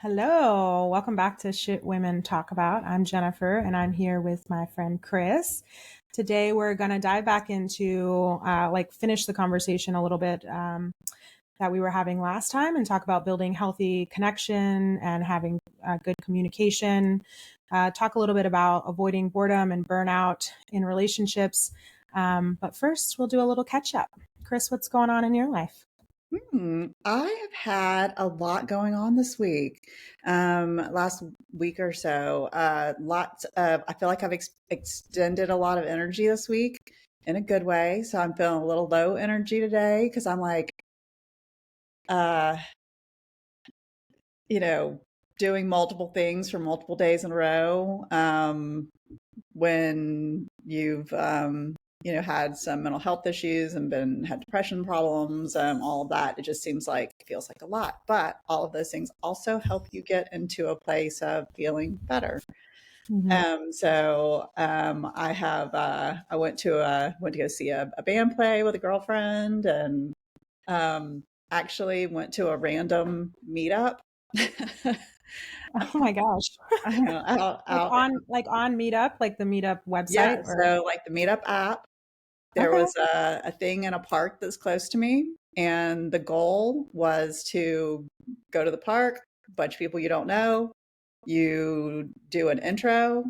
Hello, welcome back to Shit Women Talk About. I'm Jennifer and I'm here with my friend Chris. Today we're going to dive back into finish the conversation a little bit that we were having last time and talk about building healthy connection and having good communication. Talk a little bit about avoiding boredom and burnout in relationships. But first, we'll do a little catch up. Chris, what's going on in your life? I have had a lot going on this week. Last week or so, I feel like I've extended a lot of energy this week in a good way. So I'm feeling a little low energy today because I'm like, uh, you know, doing multiple things for multiple days in a row. When you've had some mental health issues and had depression problems, all of that, it just seems like it feels like a lot. But all of those things also help you get into a place of feeling better. Mm-hmm. I went to go see a band play with a girlfriend, and actually went to a random meetup. Oh my gosh. I know, Like out. on Meetup, like the Meetup Yeah, website or so like the Meetup app, there okay. was a thing in a park that's close to me, and the goal was to go to the park, a bunch of people you don't know, you do an intro,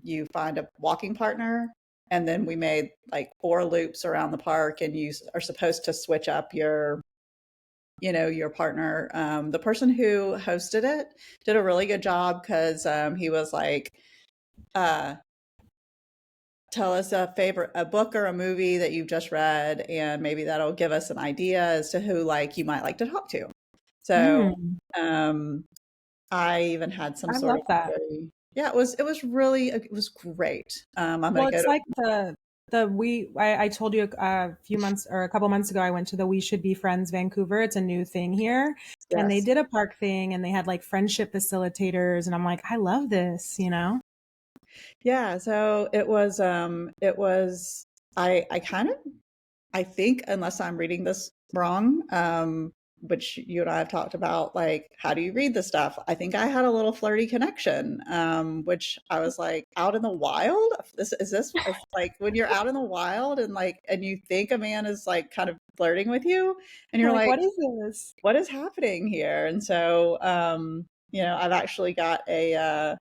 you find a walking partner, and then we made like 4 loops around the park, and you are supposed to switch up your partner. The person who hosted it did a really good job because he was like, uh, tell us a book or a movie that you've just read, and maybe that'll give us an idea as to who like you might like to talk to. So Mm, um I even had some I sort love of that. yeah, it was great. I'm gonna Well, go it's to like I told you a few months or a couple months ago I went to the We Should Be Friends Vancouver. It's a new thing here. And they yes. did a park thing and they had like friendship facilitators and I'm like, I love this, you know? Yeah, so it was I kind of, I think, unless I'm reading this wrong, which you and I have talked about, like, how do you read this stuff? I think I had a little flirty connection, which I was like, out in the wild? Is like when you're out in the wild and you think a man is like kind of flirting with you, and You're you're like, like, what is this? what is happening here? And so, I've actually got a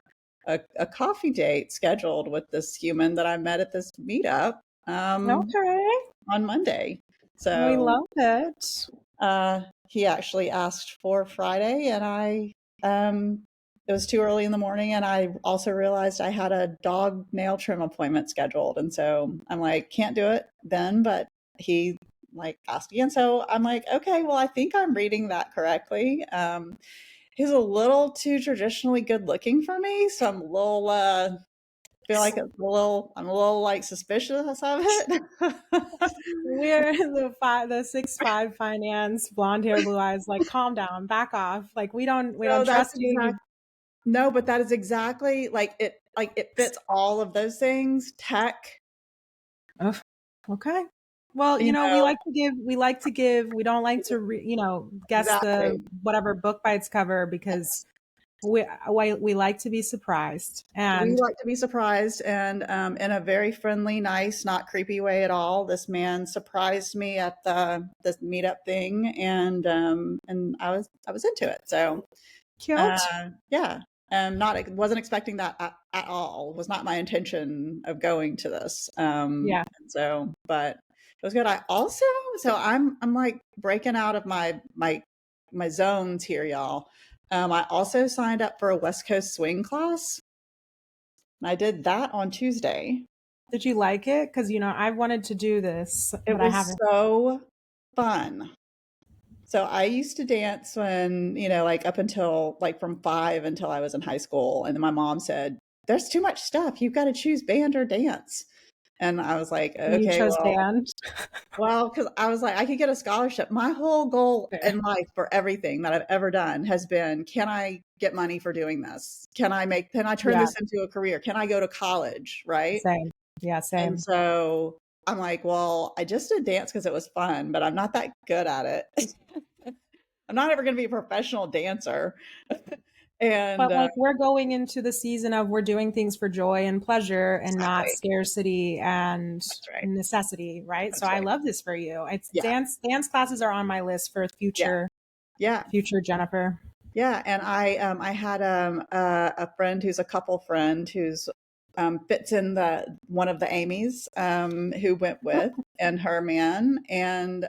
coffee date scheduled with this human that I met at this meetup. Um, Okay. on Monday. We So love it. he actually asked for Friday, and it was too early in the morning, and I also realized I had a dog nail trim appointment scheduled, and so I'm like, can't do it then, but he like asked again, so I'm like, okay, well, I think I'm reading that correctly. He's a little too traditionally good looking for me, so I'm a little feel like I'm a little like suspicious of it. We're the 6'5" finance, blonde hair, blue eyes, like calm down, back off. Like we So don't that's trust you. exact No, but that is exactly like it fits all of those things. Tech, Ugh, okay. Well, you know, we don't like to, guess the exactly. whatever book by its cover because we like to be surprised. We And like to be surprised, and in a very friendly, nice, not creepy way at all. This man surprised me at the this meetup thing, and I was into it. So cute. yeah, not wasn't expecting that at all. Was not my intention of going to this. Yeah. And so, but it was good. I also, so I'm like breaking out of my zones here, y'all. I also signed up for a West Coast swing class. And I did that on Tuesday. Did you like it? Because I wanted to do this, It but I was haven't. so fun. So I used to dance when, like up until like from 5 until I was in high school. And then my mom said, there's too much stuff. You've got to choose band or dance. And I was like, And you okay, chose band. because I was like, I could get a scholarship. My whole goal Fair. in life for everything that I've ever done has been, can I get money for doing this? Can I turn Yeah. this into a career? Can I go to college? Right. Same. Yeah. And Same. so I'm like, well, I just did dance because it was fun, but I'm not that good at it. I'm not ever going to be a professional dancer. And But like we're going into the season of we're doing things for joy and pleasure and not exactly. scarcity and That's right. necessity, right? So That's I right. love this for you. It's Yeah. dance classes are on my list for Yeah. Yeah. future Jennifer. Yeah, and I had a friend who's a couple friend who's fits in the one of the Amy's who went with and her man, and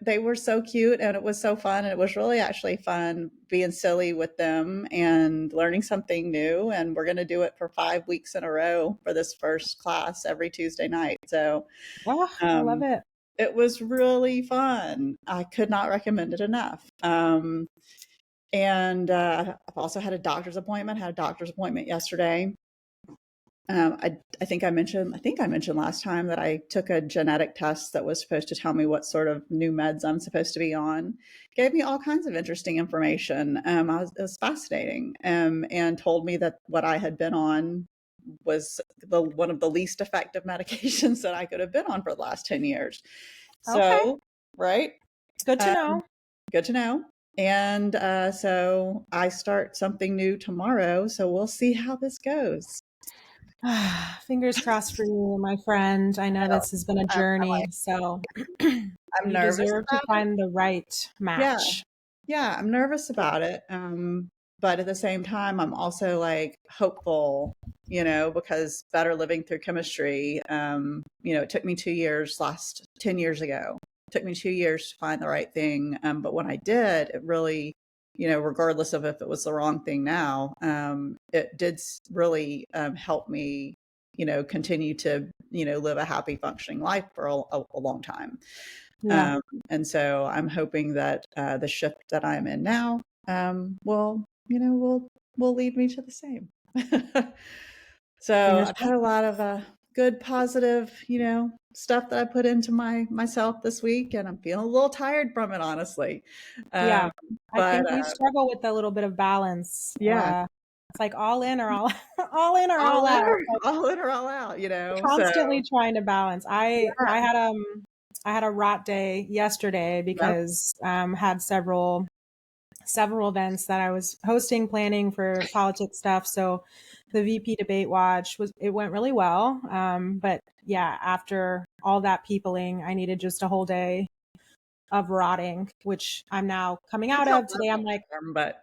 they were so cute and it was so fun, and it was really actually fun being silly with them and learning something new, and we're going to do it for 5 weeks in a row for this first class every Tuesday night. So Oh, I love um, it. it was really fun. I could not recommend it enough. And I've also had a doctor's appointment. Had a doctor's appointment yesterday. I think I mentioned. I think I mentioned last time that I took a genetic test that was supposed to tell me what sort of new meds I'm supposed to be on. Gave me all kinds of interesting information. It was fascinating, and told me that what I had been on was one of the least effective medications that I could have been on for the last 10 years. Okay. So, right. Good to know. Good to know. And so I start something new tomorrow. So we'll see how this goes. Fingers crossed for you, my friend. I know this has been a journey, so I'm you nervous deserve to about it. find the right Yeah. match. Yeah. I'm nervous about it. But at the same time, I'm also like hopeful, because better living through chemistry. It took me 2 years, last 10 years ago. It took me 2 years to find the right thing. But when I did, it really, regardless of if it was the wrong thing now, it did really help me, continue to, live a happy, functioning life for a long time. Yeah, Um, and so I'm hoping that the shift that I'm in now will lead me to the same. So fingers I've had a crossed. lot of good, positive, stuff that I put into myself this week, and I'm feeling a little tired from it, honestly. Yeah, Um, I but think we struggle with a little bit of balance. yeah, It's like all in or all all in or all all in out. or all in or all out, So Constantly trying to balance. yeah, I had a rot day yesterday yep, because had several events that I was hosting, planning for politics stuff. So the VP debate watch it went really well. But yeah, after all that peopling, I needed just a whole day of rotting, which I'm now coming I out don't of. love Today I'm that like, term, but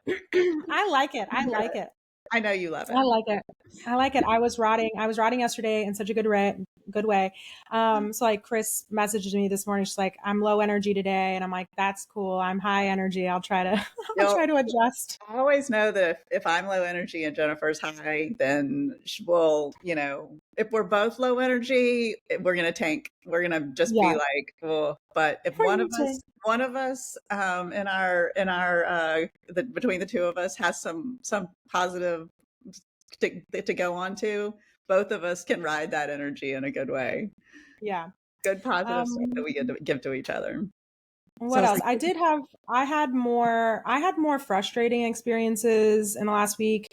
I like it. I like it. I know you love I it. like it. I like it. I was rotting. I was rotting yesterday in such a good way. So like Chris messaged me this morning. She's like, I'm low energy today. And I'm like, that's cool. I'm high energy. I'll try to, I'll You'll try to adjust. I always know that if I'm low energy and Jennifer's high, then we'll, if we're both low energy, we're gonna tank. We're gonna just be Yeah. like, oh. But if For you too. one of us, between the two of us has some positive to go on to, both of us can ride that energy in a good way. Yeah. Good positive stuff that Um, we get to give to each other. what Sounds else? like I had more frustrating experiences in the last week.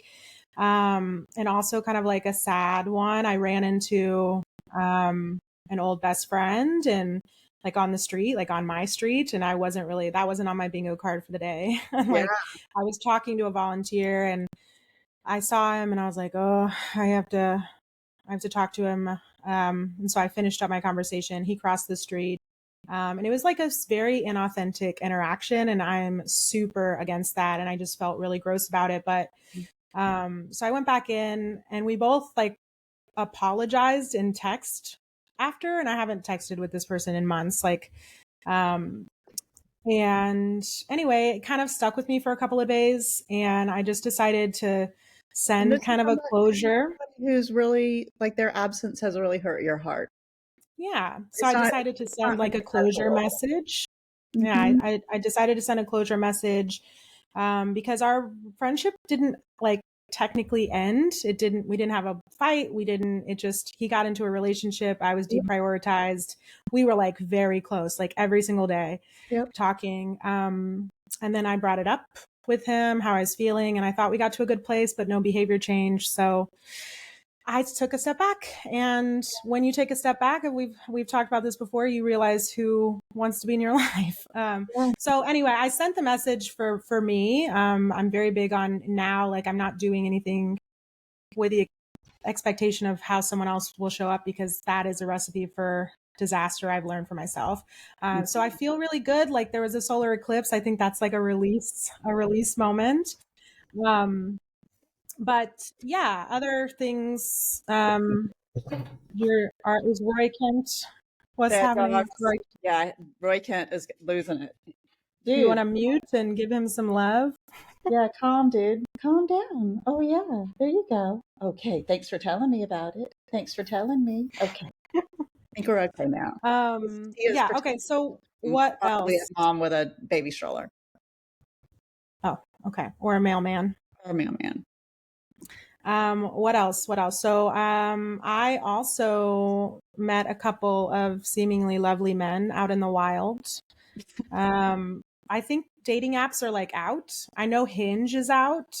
And also kind of like a sad one. I ran into an old best friend and like on the street, like on my street, and that wasn't on my bingo card for the day. And yeah. like I was talking to a volunteer and I saw him and I was like, oh, I have to talk to him. And so I finished up my conversation. He crossed the street. And it was like a very inauthentic interaction. And I'm super against that. And I just felt really gross about it. But so I went back in and we both like apologized in text after. And I haven't texted with this person in months. Um, and anyway, it kind of stuck with me for a couple of days. And I just decided to And send this is kind of a closure. somebody who's really like their absence has really hurt your heart. Yeah. So I decided to It's send not like a closure hypothetical. message. Yeah. Mhm. I decided to send a closure message because our friendship didn't like technically end. We didn't have a fight. He got into a relationship. I was Yep. deprioritized. We were like very close, like every single day Yep. talking. And then I brought it up with him, how I was feeling. And I thought we got to a good place, but no behavior change. So I took a step back. And when you take a step back, and we've talked about this before, you realize who wants to be in your life. Yeah. So anyway, I sent the message for me. I'm very big on now, like I'm not doing anything with the expectation of how someone else will show up, because that is a recipe for disaster. I've learned for myself. So I feel really good. Like there was a solar eclipse. I think that's like a release moment. Um, but yeah, other things. Is Roy Kent? What's That happening with dog's, Roy? yeah, Roy Kent is losing it. Do you want Dude, to mute and give him some love? yeah, calm, dude. Calm down. Oh, yeah, there you go. Okay, thanks for telling me about it. Thanks for telling me. Okay, I think we're okay now. He is Yeah. Okay. So what probably a else? mom with a baby stroller Oh, okay. Or a mailman. or a mailman. What else? What else? So, I also met a couple of seemingly lovely men out in the wild. I think dating apps are like out. I know Hinge is out.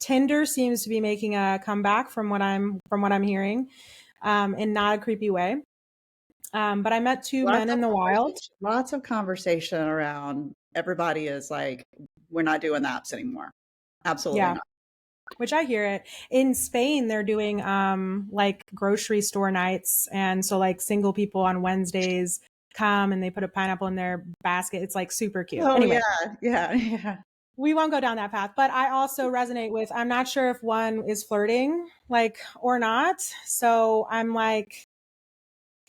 Tinder seems to be making a comeback from what I'm hearing, in not a creepy way. But I met two men in the wild. Lots of conversation around. Everybody is like, we're not doing the apps anymore. Absolutely Yeah, not. which I hear it. In Spain, they're doing like grocery store nights, and so like single people on Wednesdays come and they put a pineapple in their basket. It's like super cute. Oh yeah, Anyway, yeah, yeah. we won't go down that path, but I also resonate with, I'm not sure if one is flirting like or not. So I'm like,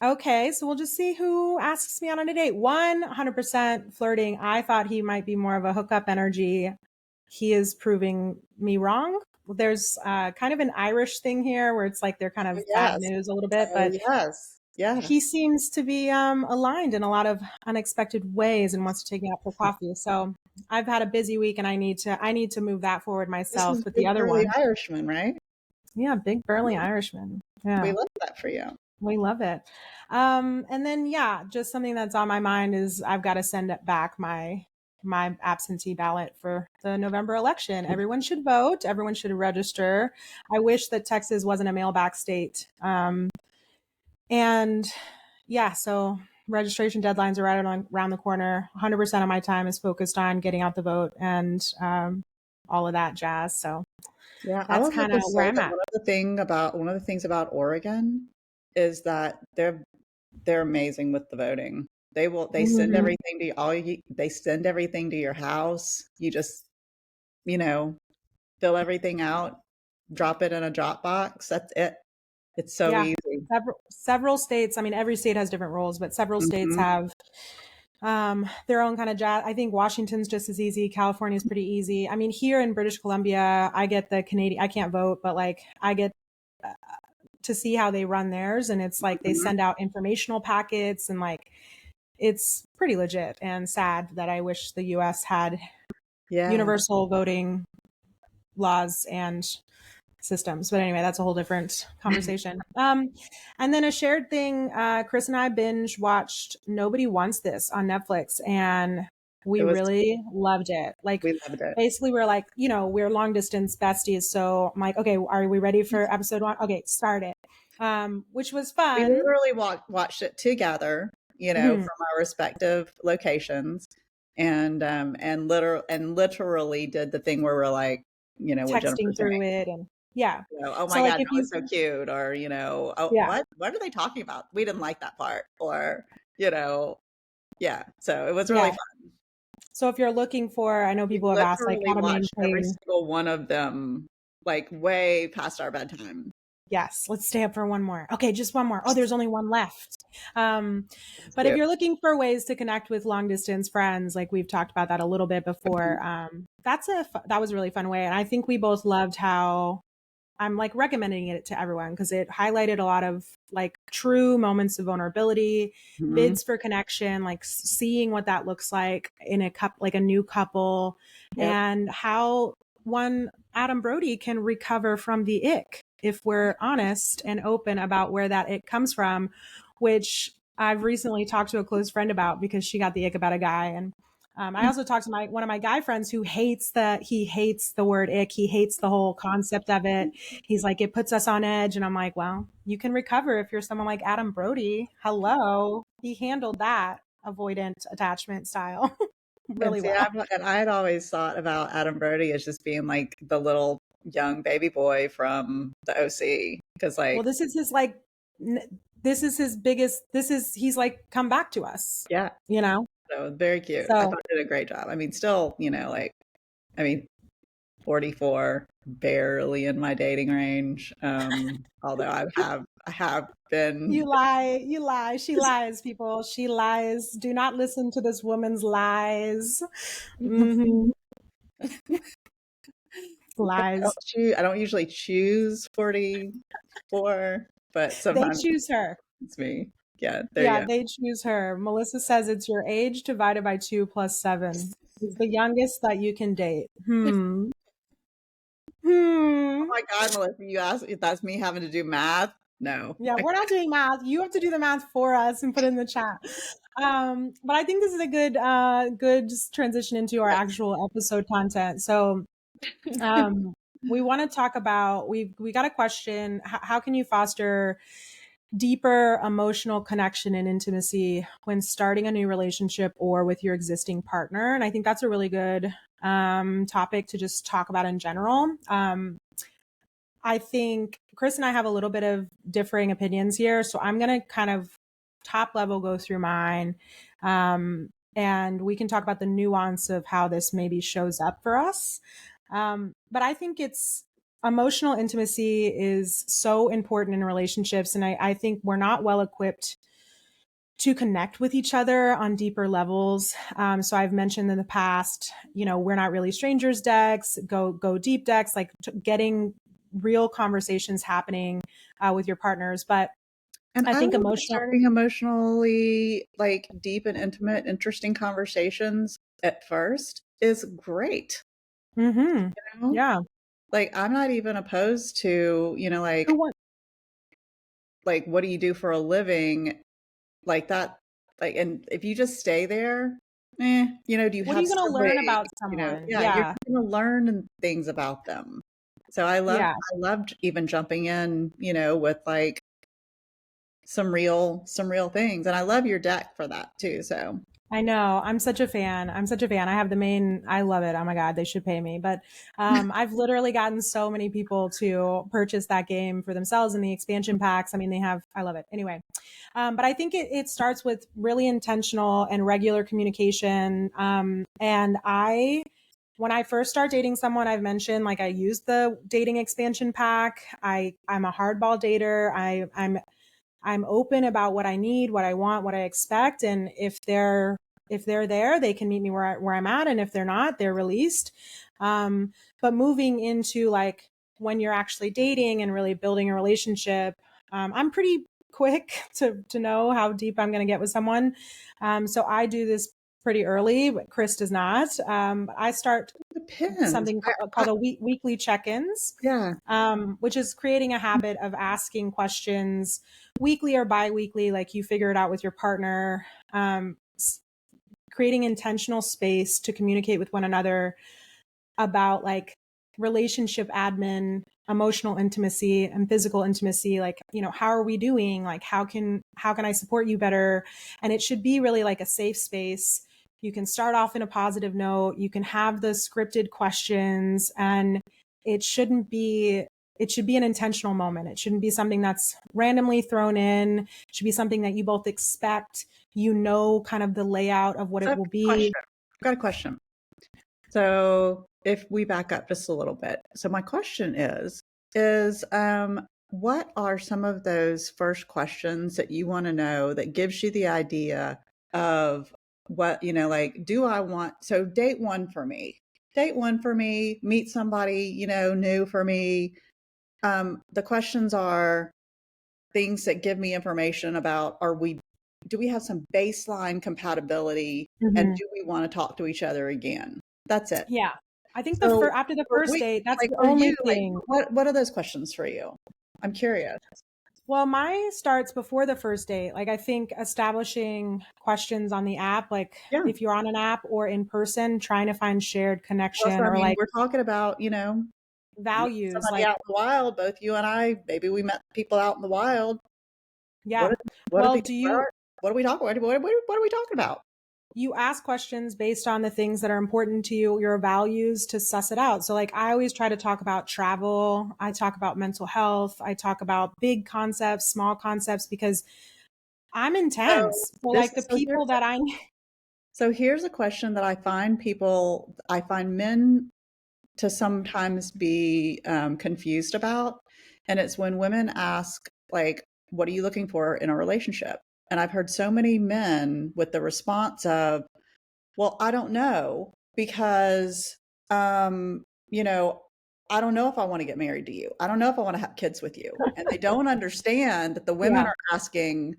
okay, so we'll just see who asks me out on a date. 100% flirting. I thought he might be more of a hookup energy. He is proving me wrong. There's kind of an Irish thing here where it's like they're kind Oh of bad yes, news a little bit, oh but yes, yeah. he seems to be aligned in a lot of unexpected ways and wants to take me out for coffee. So I've had a busy week and I need to move that forward This myself. is But the big other burly one, Irishman, right? yeah, big burly Irishman. We Yeah. love that for you. We love it. And then yeah, just something that's on my mind is I've got to send it back my absentee ballot for the November election. Everyone should vote. Everyone should register. I wish that Texas wasn't a mail back state. And yeah, so registration deadlines are right around the corner. 100% of my time is focused on getting out the vote and all of that jazz. So Yeah, I that's would have kind to of where say I'm that at. one of the things about Oregon is that they're amazing with the voting. They send Mhm. everything to they send everything to your house. You just, you know, fill everything out, drop it in a drop box. That's it. It's so Yeah. easy. Several states, I mean, every state has different rules, but several states Mhm. have their own kind of jazz. I think Washington's just as easy. California's pretty easy. I mean, here in British Columbia, I get the Canadian, I can't vote, but like I get to see how they run theirs. And it's like they Mhm. send out informational packets and like it's pretty legit and sad that I wish the US had Yeah. universal voting laws and systems. But anyway, that's a whole different conversation. And then a shared thing, Chris and I binge watched Nobody Wants This on Netflix, and It we was really loved it. Like, We loved it. basically, we're like, we're long distance besties. So I'm like, okay, are we ready for episode 1? Okay, start it. Which was We fun. literally watched it together, Mhm. from our respective locations, and literally did the thing where we're like, what Texting Jennifer's saying, through it. And yeah. oh So, my like, God, if that you, was so cute, or oh, yeah. what are they talking about? We didn't like that part, or you know, yeah. So it was really Yeah. fun. So if you're looking for, I know We people have asked like literally how to watched every maintain. single one of them, like way past our bedtime. Yes, let's stay up for one more. Okay, just one more. Oh, there's only one left. Um, It's but if cute. you're looking for ways to connect with long distance friends, like we've talked about that a little bit before, that was a really fun way. And I think we both loved how I'm like recommending it to everyone because it highlighted a lot of like true moments of vulnerability, Mhm. bids for connection, like seeing what that looks like in a like a new couple, Yep. and how one Adam Brody can recover from the ick if we're honest and open about where that ick comes from, which I've recently talked to a close friend about because she got the ick about a guy, and I also talked to one of my guy friends who hates the word ick. He hates the whole concept of it. He's like, it puts us on edge. And I'm like, well, you can recover if you're someone like Adam Brody. Hello. He handled that avoidant attachment style And really see, well. I had always thought about Adam Brody as just being like the little young baby boy from the OC. Because, Well, like, this is his like, this is his biggest, he's like come back to us, yeah, you know? so very cute. I So thought he did a great job. I mean, still, like, I mean, 44, barely in my dating range. Although I have been. you lie. She lies, people. She lies. Do not listen to this woman's lies. Mm-hmm. Lies. I don't usually choose 44, but They sometimes choose her. it's me. Yeah, there Yeah, you they choose her. Melissa says it's your age divided by 2 plus 7. Is the youngest that you can date. go. Oh Hmm. my God, Melissa, you asked if that's me having to do math? No. Yeah, we're not doing math. You have to do the math for us and put it in the chat. But I think this is a good transition into our actual episode content. So we want to talk about we got a question. How can you foster deeper emotional connection and intimacy when starting a new relationship or with your existing partner? And I think that's a really good topic to just talk about in general. I think Chris and I have a little bit of differing opinions here. So I'm going to kind of top level go through mine. And we can talk about the nuance of how this maybe shows up for us. But I think emotional intimacy is so important in relationships. And I think we're not well equipped to connect with each other on deeper levels. So I've mentioned in the past, we're not really strangers decks, go deep decks, like getting real conversations happening with your partners. But And I I think love starting emotionally, like, deep and intimate, interesting conversations at first is great. mm-hmm, You know? yeah. Like, I'm not even opposed to, Who wants? like, what do you do for a living? Like that, like, and if you just stay there, do you What are have you going to learn siblings? about someone? Yeah, you're Yeah, gonna learn things about them. So yeah. I loved even jumping in, with like some real things. And I love your deck for that too. So I know. I'm such a fan. I have I love it. Oh my God, they should pay me. But I've literally gotten so many people to purchase that game for themselves in the expansion packs. I mean, I love it. Anyway, but I think it starts with really intentional and regular communication. When I first start dating someone, I've mentioned like I use the dating expansion pack. I'm a hardball dater. I'm open about what I need, what I want, what I expect, and if they're there, they can meet me where I'm at, and if they're not, they're released. But moving into like when you're actually dating and really building a relationship, I'm pretty quick to know how deep I'm going to get with someone. So I do this pretty early, but Chris does not. I start it depends. something called weekly check-ins, Yeah. which is creating a habit of asking questions weekly or bi-weekly, like you figure it out with your partner, creating intentional space to communicate with one another about like relationship admin, emotional intimacy and physical intimacy. Like, how are we doing? Like, how can I support you better? And it should be really like a safe space. You can start off in a positive note. You can have the scripted questions, and it shouldn't be it should be an intentional moment. It shouldn't be something that's randomly thrown in. It should be something that you both expect, kind of the layout of what So it will be. I've got a question. So if we back up just a little bit. So my question is what are some of those first questions that you want to know that gives you the idea of what, like, do I want, so date one for me. Date one for me, meet somebody, new for me. The questions are things that give me information about, do we have some baseline compatibility, and Mhm. do we want to talk to each other again? That's it. Yeah. I think So after the for first we date, that's like the for only you, like thing. what are those questions for you? I'm curious. Well, mine starts before the first date. Like, I think establishing questions on the app, like Yeah. if you're on an app or in person, trying to find shared Well, so connection I or mean, like we're talking about, meeting values. somebody out Like, in the wild, both you and I, maybe we met people out in the wild. What yeah. are, what are Well, the, what are we talking, what are we talking about? you ask questions based on the things that are important to you, your values to suss it out. So, like, I always try to talk about travel. I talk about mental health. I talk about big concepts, small concepts, because I'm So intense. So, this, like, the so people here's that I, So here's a question that I find men to sometimes be confused about. And it's when women ask, like, what are you looking for in a relationship? And I've heard so many men with the response of, well, I don't know because, um, you know, I don't know if I want to get married to you. I don't know if I want to have kids with you. And they don't understand that the women yeah, are asking,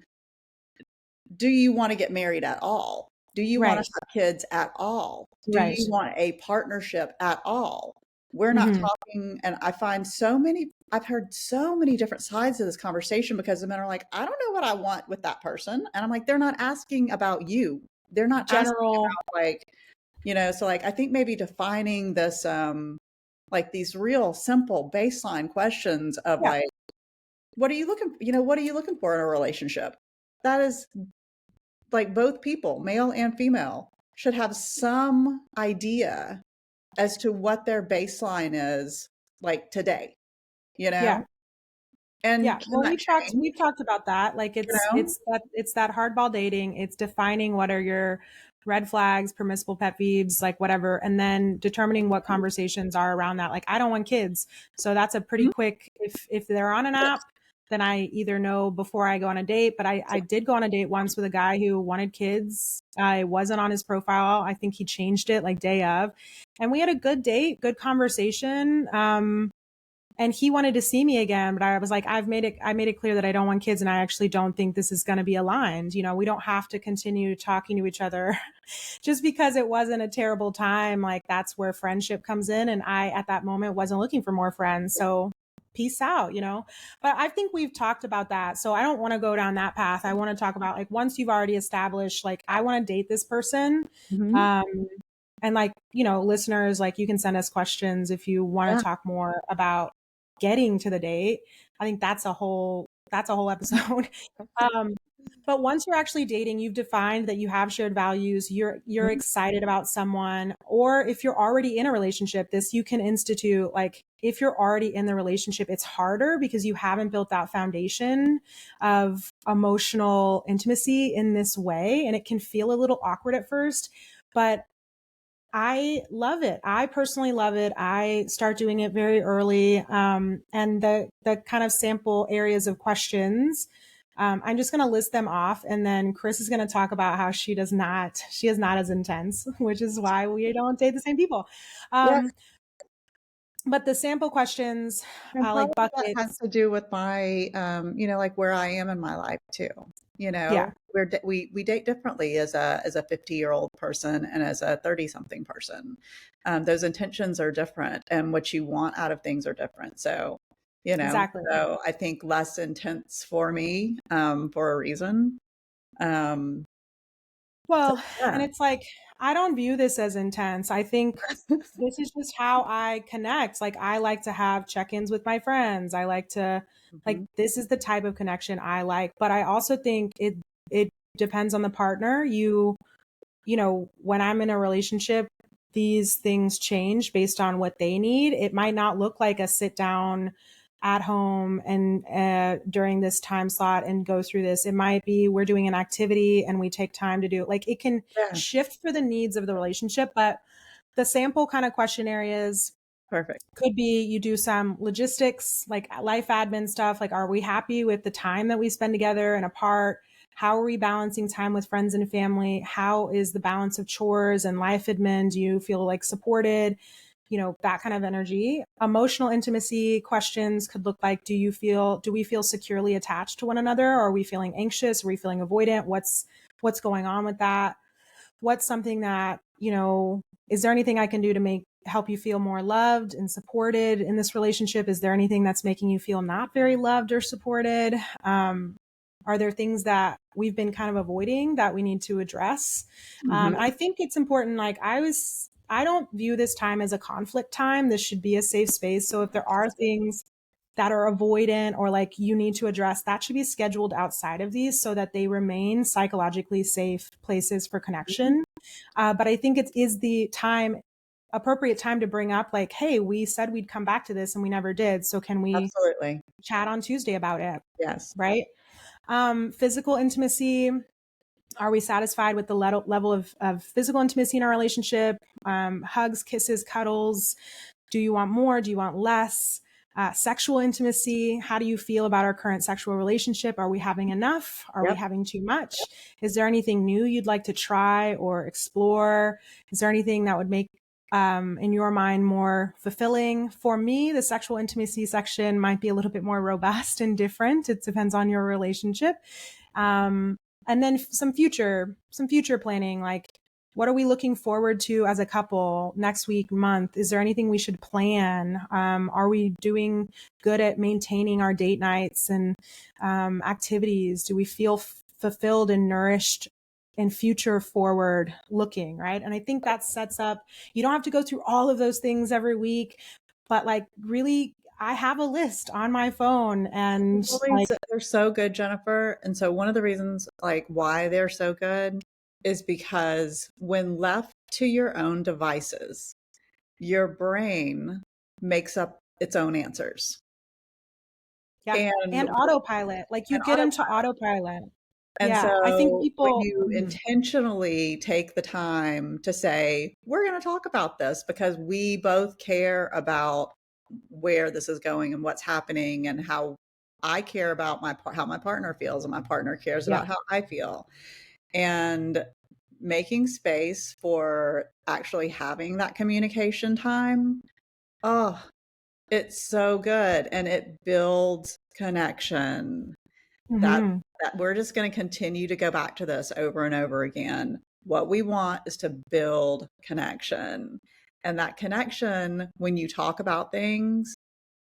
do you want to get married at all? Do you want to right, have kids at all? Do right. you want a partnership at all? We're not Hmm. talking, and I've heard so many different sides of this conversation because the men are like, I don't know what I want with that person. And I'm like, they're not asking about you. They're not asking General, about like, so like I think maybe defining this like these real simple baseline questions of yeah, like, what are you looking for in a relationship? That is like both people, male and female, should have some idea as to what their baseline is like today, you yeah. know? And Yeah, can well, that change, we've talked about that. Like you know? it's that hardball dating. It's defining what are your red flags, permissible pet peeves, like whatever, and then determining what conversations are around that. Like I don't want kids, so that's a pretty Mhm. quick. If they're on an app, Yes. then I either know before I go on a date. But I did go on a date once with a guy who wanted kids. I wasn't on his profile. I think he changed it like day of, and we had a good date, good conversation. And he wanted to see me again, but I was like, I made it clear that I don't want kids and I actually don't think this is going to be aligned. You know, we don't have to continue talking to each other just because it wasn't a terrible time. Like that's where friendship comes in. And I, at that moment, wasn't looking for more friends. So peace out, you know? But I think we've talked about that. So I don't want to go down that path. I want to talk about like once you've already established, like, I want to date this person. Mhm. Um, and like, you know, listeners, like you can send us questions if you want Yeah. to talk more about getting to the date. I think that's a whole episode. Um, but once you're actually dating, you've defined that you have shared values, you're Mhm. excited about someone, or if you're already in a relationship, this you can institute like if you're already in the relationship, it's harder because you haven't built that foundation of emotional intimacy in this way. And it can feel a little awkward at first, but I love it. I personally love it. I start doing it very early. And the kind of sample areas of questions, I'm just going to list them off. And then Chris is going to talk about how she is not as intense, which is why we don't date the same people. Yeah. Um, but the sample questions, And like probably that has buckets. to do with my, like where I am in my life too. Yeah, We date differently as a 50-year-old person and as a 30 something person. Those intentions are different, and what you want out of things are different. So, exactly. so I think less intense for me, for a reason. Um, so Well, and yeah. it's like, I don't view this as intense. I think this is just how I connect. Like, I like to have check ins with my friends. I like to, like, Mhm. this is the type of connection I like. But I also think it depends on the partner. You know, when I'm in a relationship, these things change based on what they need. It might not look like a sit down at home and during this time slot and go through this. It might be we're doing an activity and we take time to do it. Like it can Yeah, shift for the needs of the relationship, but the sample kind of question areas perfect. could be you do some logistics, like life admin stuff. Like, are we happy with the time that we spend together and apart? How are we balancing time with friends and family? How is the balance of chores and life admin? Do you feel like supported? You know, that kind of energy. Emotional intimacy questions could look like, do we feel securely attached to one another? Are we feeling anxious? Are we feeling avoidant? What's going on with that? What's something that, you know, is there anything I can do to make help you feel more loved and supported in this relationship? Is there anything that's making you feel not very loved or supported? Are there things that we've been kind of avoiding that we need to address? Hmm. I think it's important. Like I don't view this time as a conflict time. This should be a safe space. So if there are things that are avoidant or like you need to address, that should be scheduled outside of these so that they remain psychologically safe places for connection. But I think it is the appropriate time to bring up like, hey, we said we'd come back to this and we never did. So can we Absolutely. chat on Tuesday about it? Yes. Right. Physical intimacy. Are we satisfied with the level of physical intimacy in our relationship? Hugs, kisses, cuddles. Do you want more? Do you want less? Sexual intimacy. How do you feel about our current sexual relationship? Are we having enough? Are we Yep. having too much? Is there anything new you'd like to try or explore? Is there anything that would make in your mind more fulfilling? For me, the sexual intimacy section might be a little bit more robust and different. It depends on your relationship. And then some future planning, like what are we looking forward to as a couple next week, month? Is there anything we should plan? Are we doing good at maintaining our date nights and activities? Do we feel fulfilled and nourished and future forward looking, right? And I think that sets up, you don't have to go through all of those things every week, but like really, I have a list on my phone and like, They're so good, Jennifer. And so one of the reasons like why they're so good is because when left to your own devices, your brain makes up its own answers. yeah. And And autopilot, like you get into autopilot. autopilot. And Yeah. I think so when people, you intentionally take the time to say, we're going to talk about this because we both care about where this is going and what's happening and how I care about how my partner feels and my partner cares yeah. about how I feel. And making space for actually having that communication time. Oh, it's so good and it builds connection. That Hmm. that we're just going to continue to go back to this over and over again. What we want is to build connection. And that connection, when you talk about things,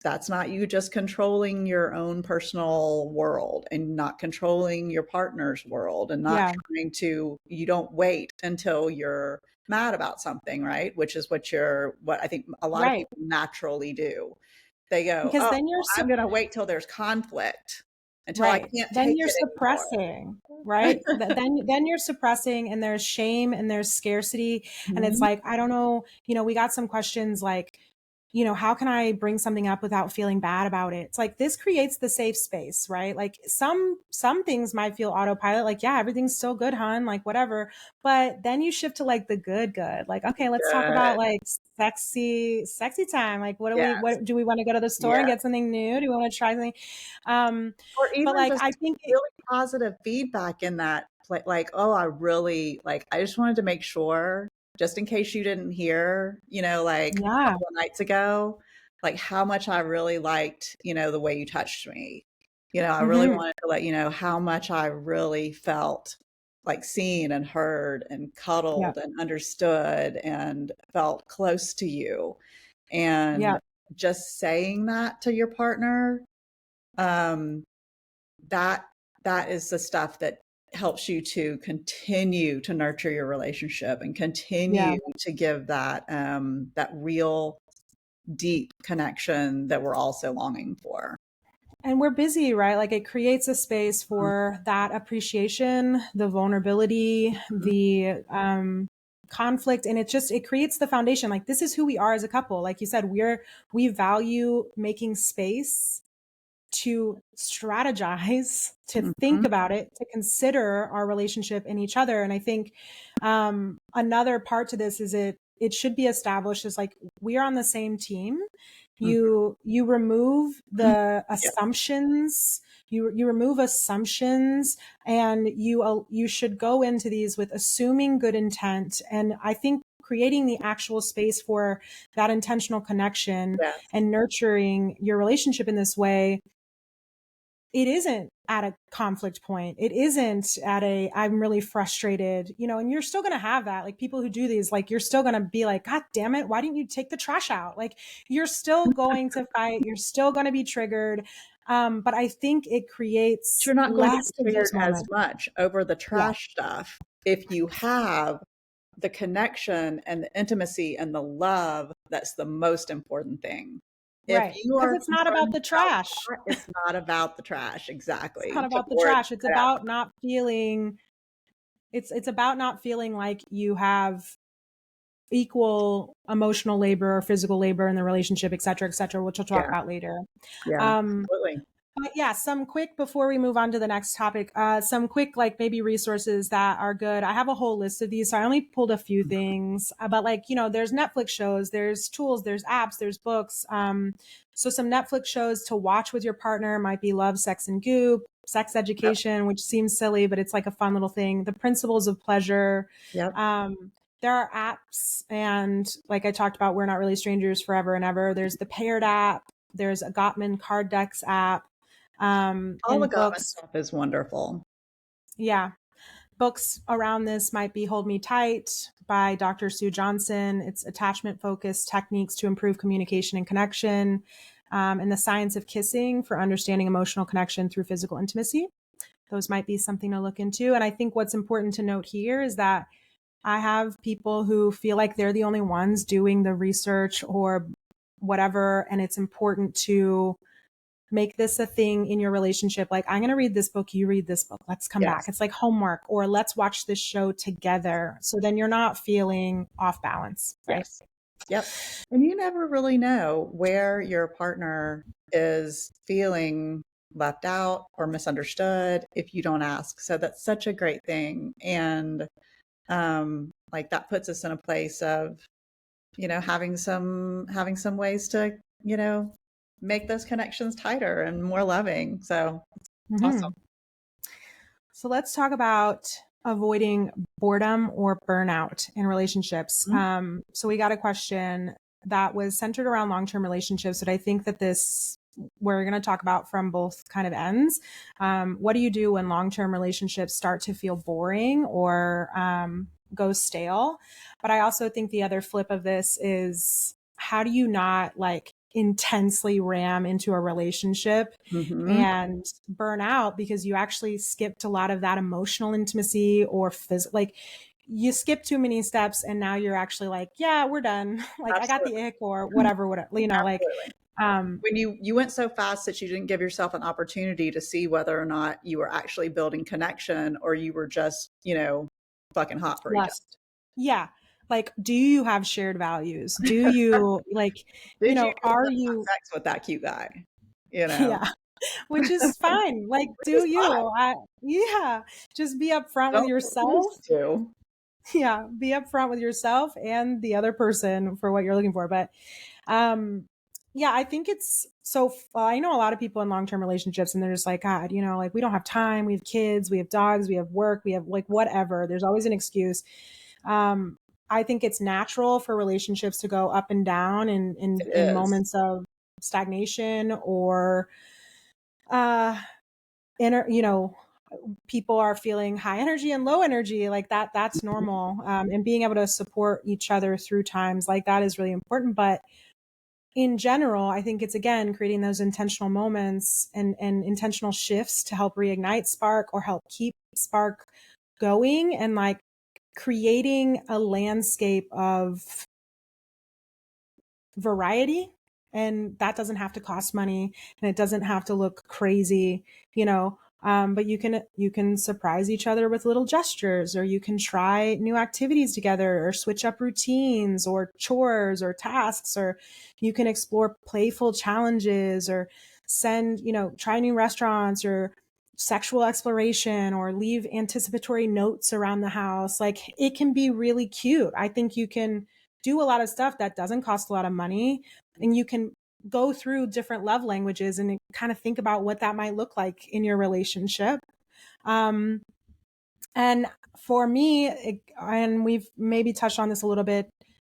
that's not you just controlling your own personal world and not controlling your partner's world and not Yeah. trying to, you don't wait until you're mad about something, right? Which is what I think a lot of Right. people naturally do. They go, Because oh, then well, I'm going to wait till there's conflict until I right. can't Then take you're it anymore. suppressing, right? Then you're suppressing and there's shame and there's scarcity. And it's Mhm. like, I don't know, we got some questions like, how can I bring something up without feeling bad about it? It's like this creates the safe space, right? Like some things might feel autopilot, like, yeah, everything's still good, hon, like whatever. But then you shift to like the good. Like, okay, let's talk about Good. like sexy time. Like Yes. what do we want to go to the store and Yes. get something new? Do we want to try something? Or But even like just I think it, really positive feedback in that, like, oh, I just wanted to make sure, just in case you didn't hear, like a yeah. couple of nights ago, like how much I really liked, the way you touched me. I really Hmm. wanted to let you know how much I really felt like seen and heard and Yeah. cuddled and understood and felt close to you. Yeah. And just saying that to your partner, um, that that is the stuff that helps you to continue to nurture your relationship and Yeah. continue to give that real deep connection that we're all so longing for. And we're busy, right? Like it creates a space for that appreciation, the vulnerability, Mhm. the conflict, and it creates the foundation. Like this is who we are as a couple. Like you said, we value making space to strategize, to think Mhm. about it, to consider our relationship in each other. And I think another part to this is it should be established as like we are on the same team. Mhm. You remove the Yeah. assumptions. You remove assumptions, and you should go into these with assuming good intent. And I think creating the actual space for that intentional connection Yes. and nurturing your relationship in this way it isn't at a conflict point. It isn't at a, I'm really frustrated, and you're still going to have that. Like people who do these, like you're still going to be like, God damn it. Why didn't you take the trash out? Like you're still going to fight. You're still going to be triggered. But I think it creates You're not going to less be of triggered those as moments. much over the Yeah. trash stuff if you have the connection and the intimacy and the love. That's the most important thing. If Right. you Because are it's not about concerned the about trash. that, it's not about the trash. It's Exactly. not To about the board trash. It's about not feeling, it's about not feeling like you have equal emotional labor or physical labor in the relationship, et cetera, which we'll talk yeah, about later. yeah, Um, absolutely. but yeah, some quick, before we move on to the next topic, some quick, like maybe resources that are good. I have a whole list of these, so I only pulled a few things, but like, there's Netflix shows, there's tools, there's apps, there's books. So some Netflix shows to watch with your partner might be Love, Sex and Goop, Sex Yep, Education, which seems silly, but it's like a fun little thing. The Principles of Pleasure. yep. There are apps, and like I talked about, We're Not Really Strangers Forever and Ever. There's the Paired app. There's a Gottman Card Decks app. All the And government books, stuff is wonderful. yeah, books around this might be Hold Me Tight by Dr. Sue Johnson. It's attachment focused techniques to improve communication and connection, and The Science of Kissing for understanding emotional connection through physical intimacy. Those might be something to look into. And I think what's important to note here is that I have people who feel like they're the only ones doing the research or whatever, and it's important to make this a thing in your relationship. Like, I'm going to read this book, you read this book. Let's come back. Yes, It's like homework, or let's watch this show together. So then you're not feeling off balance, right? yes, yep. And you never really know where your partner is feeling left out or misunderstood if you don't ask. So that's such a great thing. And like that puts us in a place of, having some ways to, make those connections tighter and more loving. So awesome. Mm-hmm. So let's talk about avoiding boredom or burnout in relationships. Mhm. So we got a question that was centered around long-term relationships that I think that we're going to talk about from both kind of ends. What do you do when long-term relationships start to feel boring or go stale? But I also think the other flip of this is, how do you not like intensely ram into a relationship Mhm. and burn out because you actually skipped a lot of that emotional intimacy or like you skip too many steps and now you're actually like, yeah, we're done. Like I got the Absolutely. ick or whatever, like, Absolutely. um, When you went so fast that you didn't give yourself an opportunity to see whether or not you were actually building connection or you were just, fucking hot for each other. lust. Yeah. Like, do you have shared values? Do you like, Did you just are have you, sex with that cute guy? You know, yeah, which is fine. Like, which do is fine. you, yeah, just be upfront with Don't feel yourself. forced to. Yeah, be upfront with yourself and the other person for what you're looking for. But um yeah, I think it's so I know a lot of people in long-term relationships and they're just like, God, like we don't have time, we have kids, we have dogs, we have work, we have like whatever, there's always an excuse. um I think it's natural for relationships to go up and down It in is. moments of stagnation or uh inner, people are feeling high energy and low energy, like that's normal. And being able to support each other through times like that is really important. But in general, I think it's again creating those intentional moments and intentional shifts to help reignite spark or help keep spark going, and like creating a landscape of variety. And that doesn't have to cost money and it doesn't have to look crazy, but you can surprise each other with little gestures, or you can try new activities together, or switch up routines or chores or tasks, or you can explore playful challenges, or try new restaurants, or sexual exploration, or leave anticipatory notes around the house. Like, it can be really cute. I think you can do a lot of stuff that doesn't cost a lot of money, and you can go through different love languages and kind of think about what that might look like in your relationship. um, and for me, and we've maybe touched on this a little bit,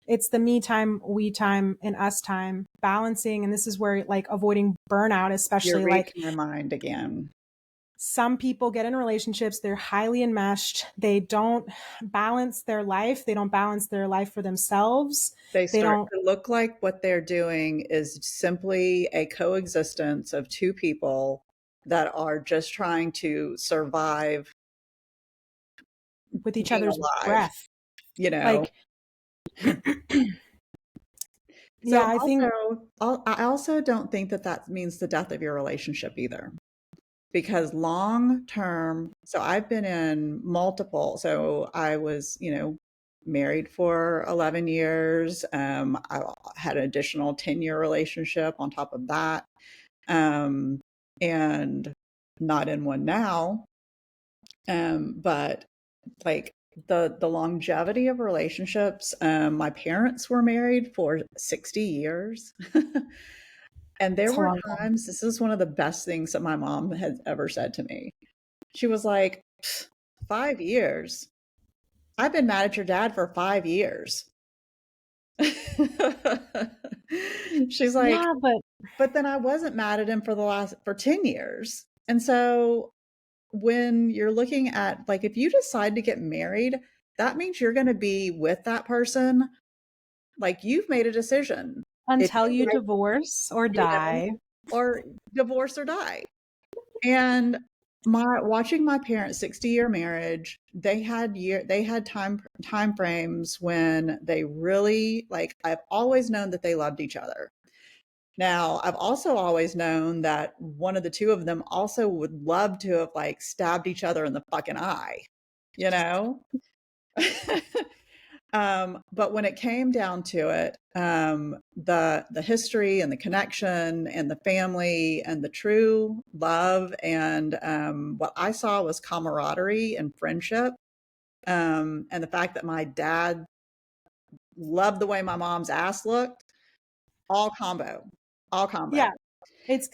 it's the me time, we time, and us time balancing. And this is where like avoiding burnout, You're especially reading like my mind again. some people get in relationships, they're highly enmeshed, they don't balance their life, they don't balance their life for themselves, They they start don't to look like what they're doing is simply a coexistence of two people that are just trying to survive with each being other's alive, breath. you know? Like, yeah, So I think I also don't think that that means the death of your relationship either. Because long term, so I've been in multiple, so I was, married for 11 years. I had an additional 10-year relationship on top of that. Um, and not in one now. But like the longevity of relationships, my parents were married for 60 years. And there it's a were long time. times, this is one of the best things that my mom has ever said to me. She was like, 5 years? I've been mad at your dad for 5 years. She's like, Yeah, but but then I wasn't mad at him for 10 years. And so when you're looking at, like, if you decide to get married, that means you're going to be with that person. Like, you've made a decision. If until you you like, divorce or you know, die, or divorce or die. And my watching my parents' 60-year marriage, they had time frames when they really, like, I've always known that they loved each other. Now, I've also always known that one of the two of them also would love to have like stabbed each other in the fucking eye, you know? But when it came down to it, the history and the connection and the family and the true love and what I saw was camaraderie and friendship, and the fact that my dad loved the way my mom's ass looked, all combo, all combo. yeah, it's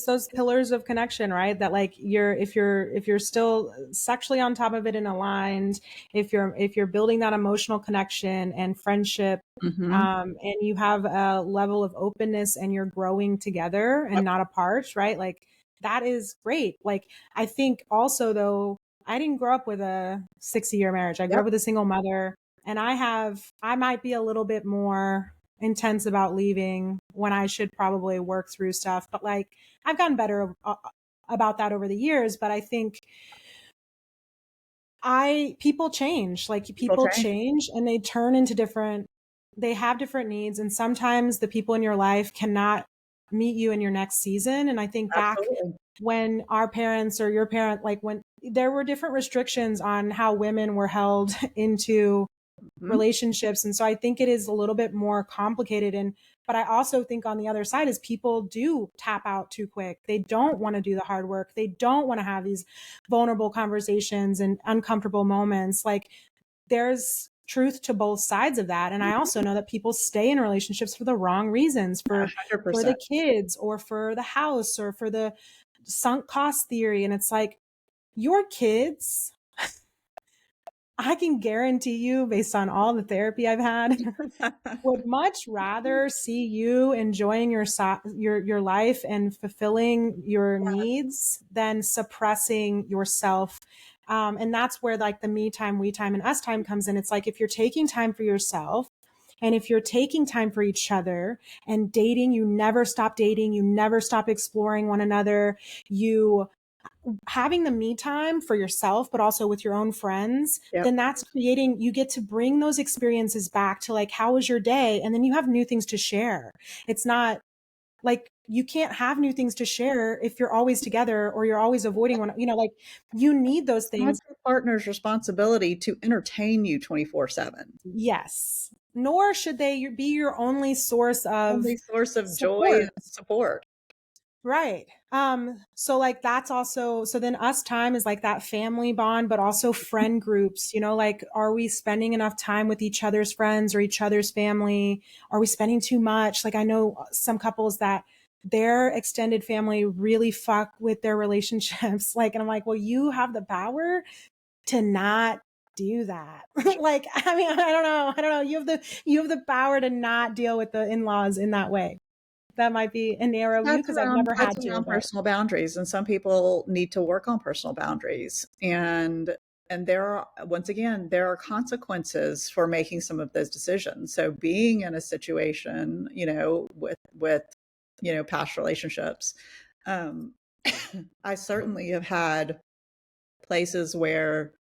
those pillars of connection, right? That like if you're still sexually on top of it and aligned, if you're building that emotional connection and friendship, Hmm. and you have a level of openness and you're growing together and Yep. not apart, right? Like that is great. Like I think also though, I didn't grow up with a 60-year marriage. I grew up Yep. with a single mother, and I might be a little bit more intense about leaving when I should probably work through stuff. But like I've gotten better about that over the years. But I think people change, like People people change. change and they turn into they have different needs. And sometimes the people in your life cannot meet you in your next season. And I think back Absolutely. when our parents or your parent, like when there were different restrictions on how women were held into Mhm. relationships. And so I think it is a little bit more complicated. And, but I also think on the other side is people do tap out too quick. They don't want to do the hard work. They don't want to have these vulnerable conversations and uncomfortable moments. Like there's truth to both sides of that. And I also know that people stay in relationships for the wrong reasons, for the 100%. kids or for the house or for the sunk cost theory. And it's like your kids, I can guarantee you, based on all the therapy I've had, would much rather see you enjoying your life and fulfilling your needs than suppressing yourself. And that's where like the me time, we time, and us time comes in. It's like if you're taking time for yourself, and if you're taking time for each other and dating, you never stop dating, you never stop exploring one another, you having the me time for yourself, but also with your own friends, Yep. then that's creating, you get to bring those experiences back to like, how was your day? And then you have new things to share. It's not like you can't have new things to share if you're always together or you're always avoiding one, like you need those Not things. your partner's responsibility to entertain you 24/7. Yes. Nor should they be your only source of Only source of joy and support. support. Right. So like that's also, so then us time is like that family bond, but also friend groups, like are we spending enough time with each other's friends or each other's family? Are we spending too much? Like I know some couples that their extended family really fuck with their relationships. Like, and I'm like, well, you have the power to not do that? Like, I mean, I don't know. You have the power to not deal with the in-laws in that way. That might be a narrow view because I've never That's had to, around but personal boundaries, and some people need to work on personal boundaries. And there are, once again, there are consequences for making some of those decisions. So being in a situation, with past relationships, um, I certainly have had places where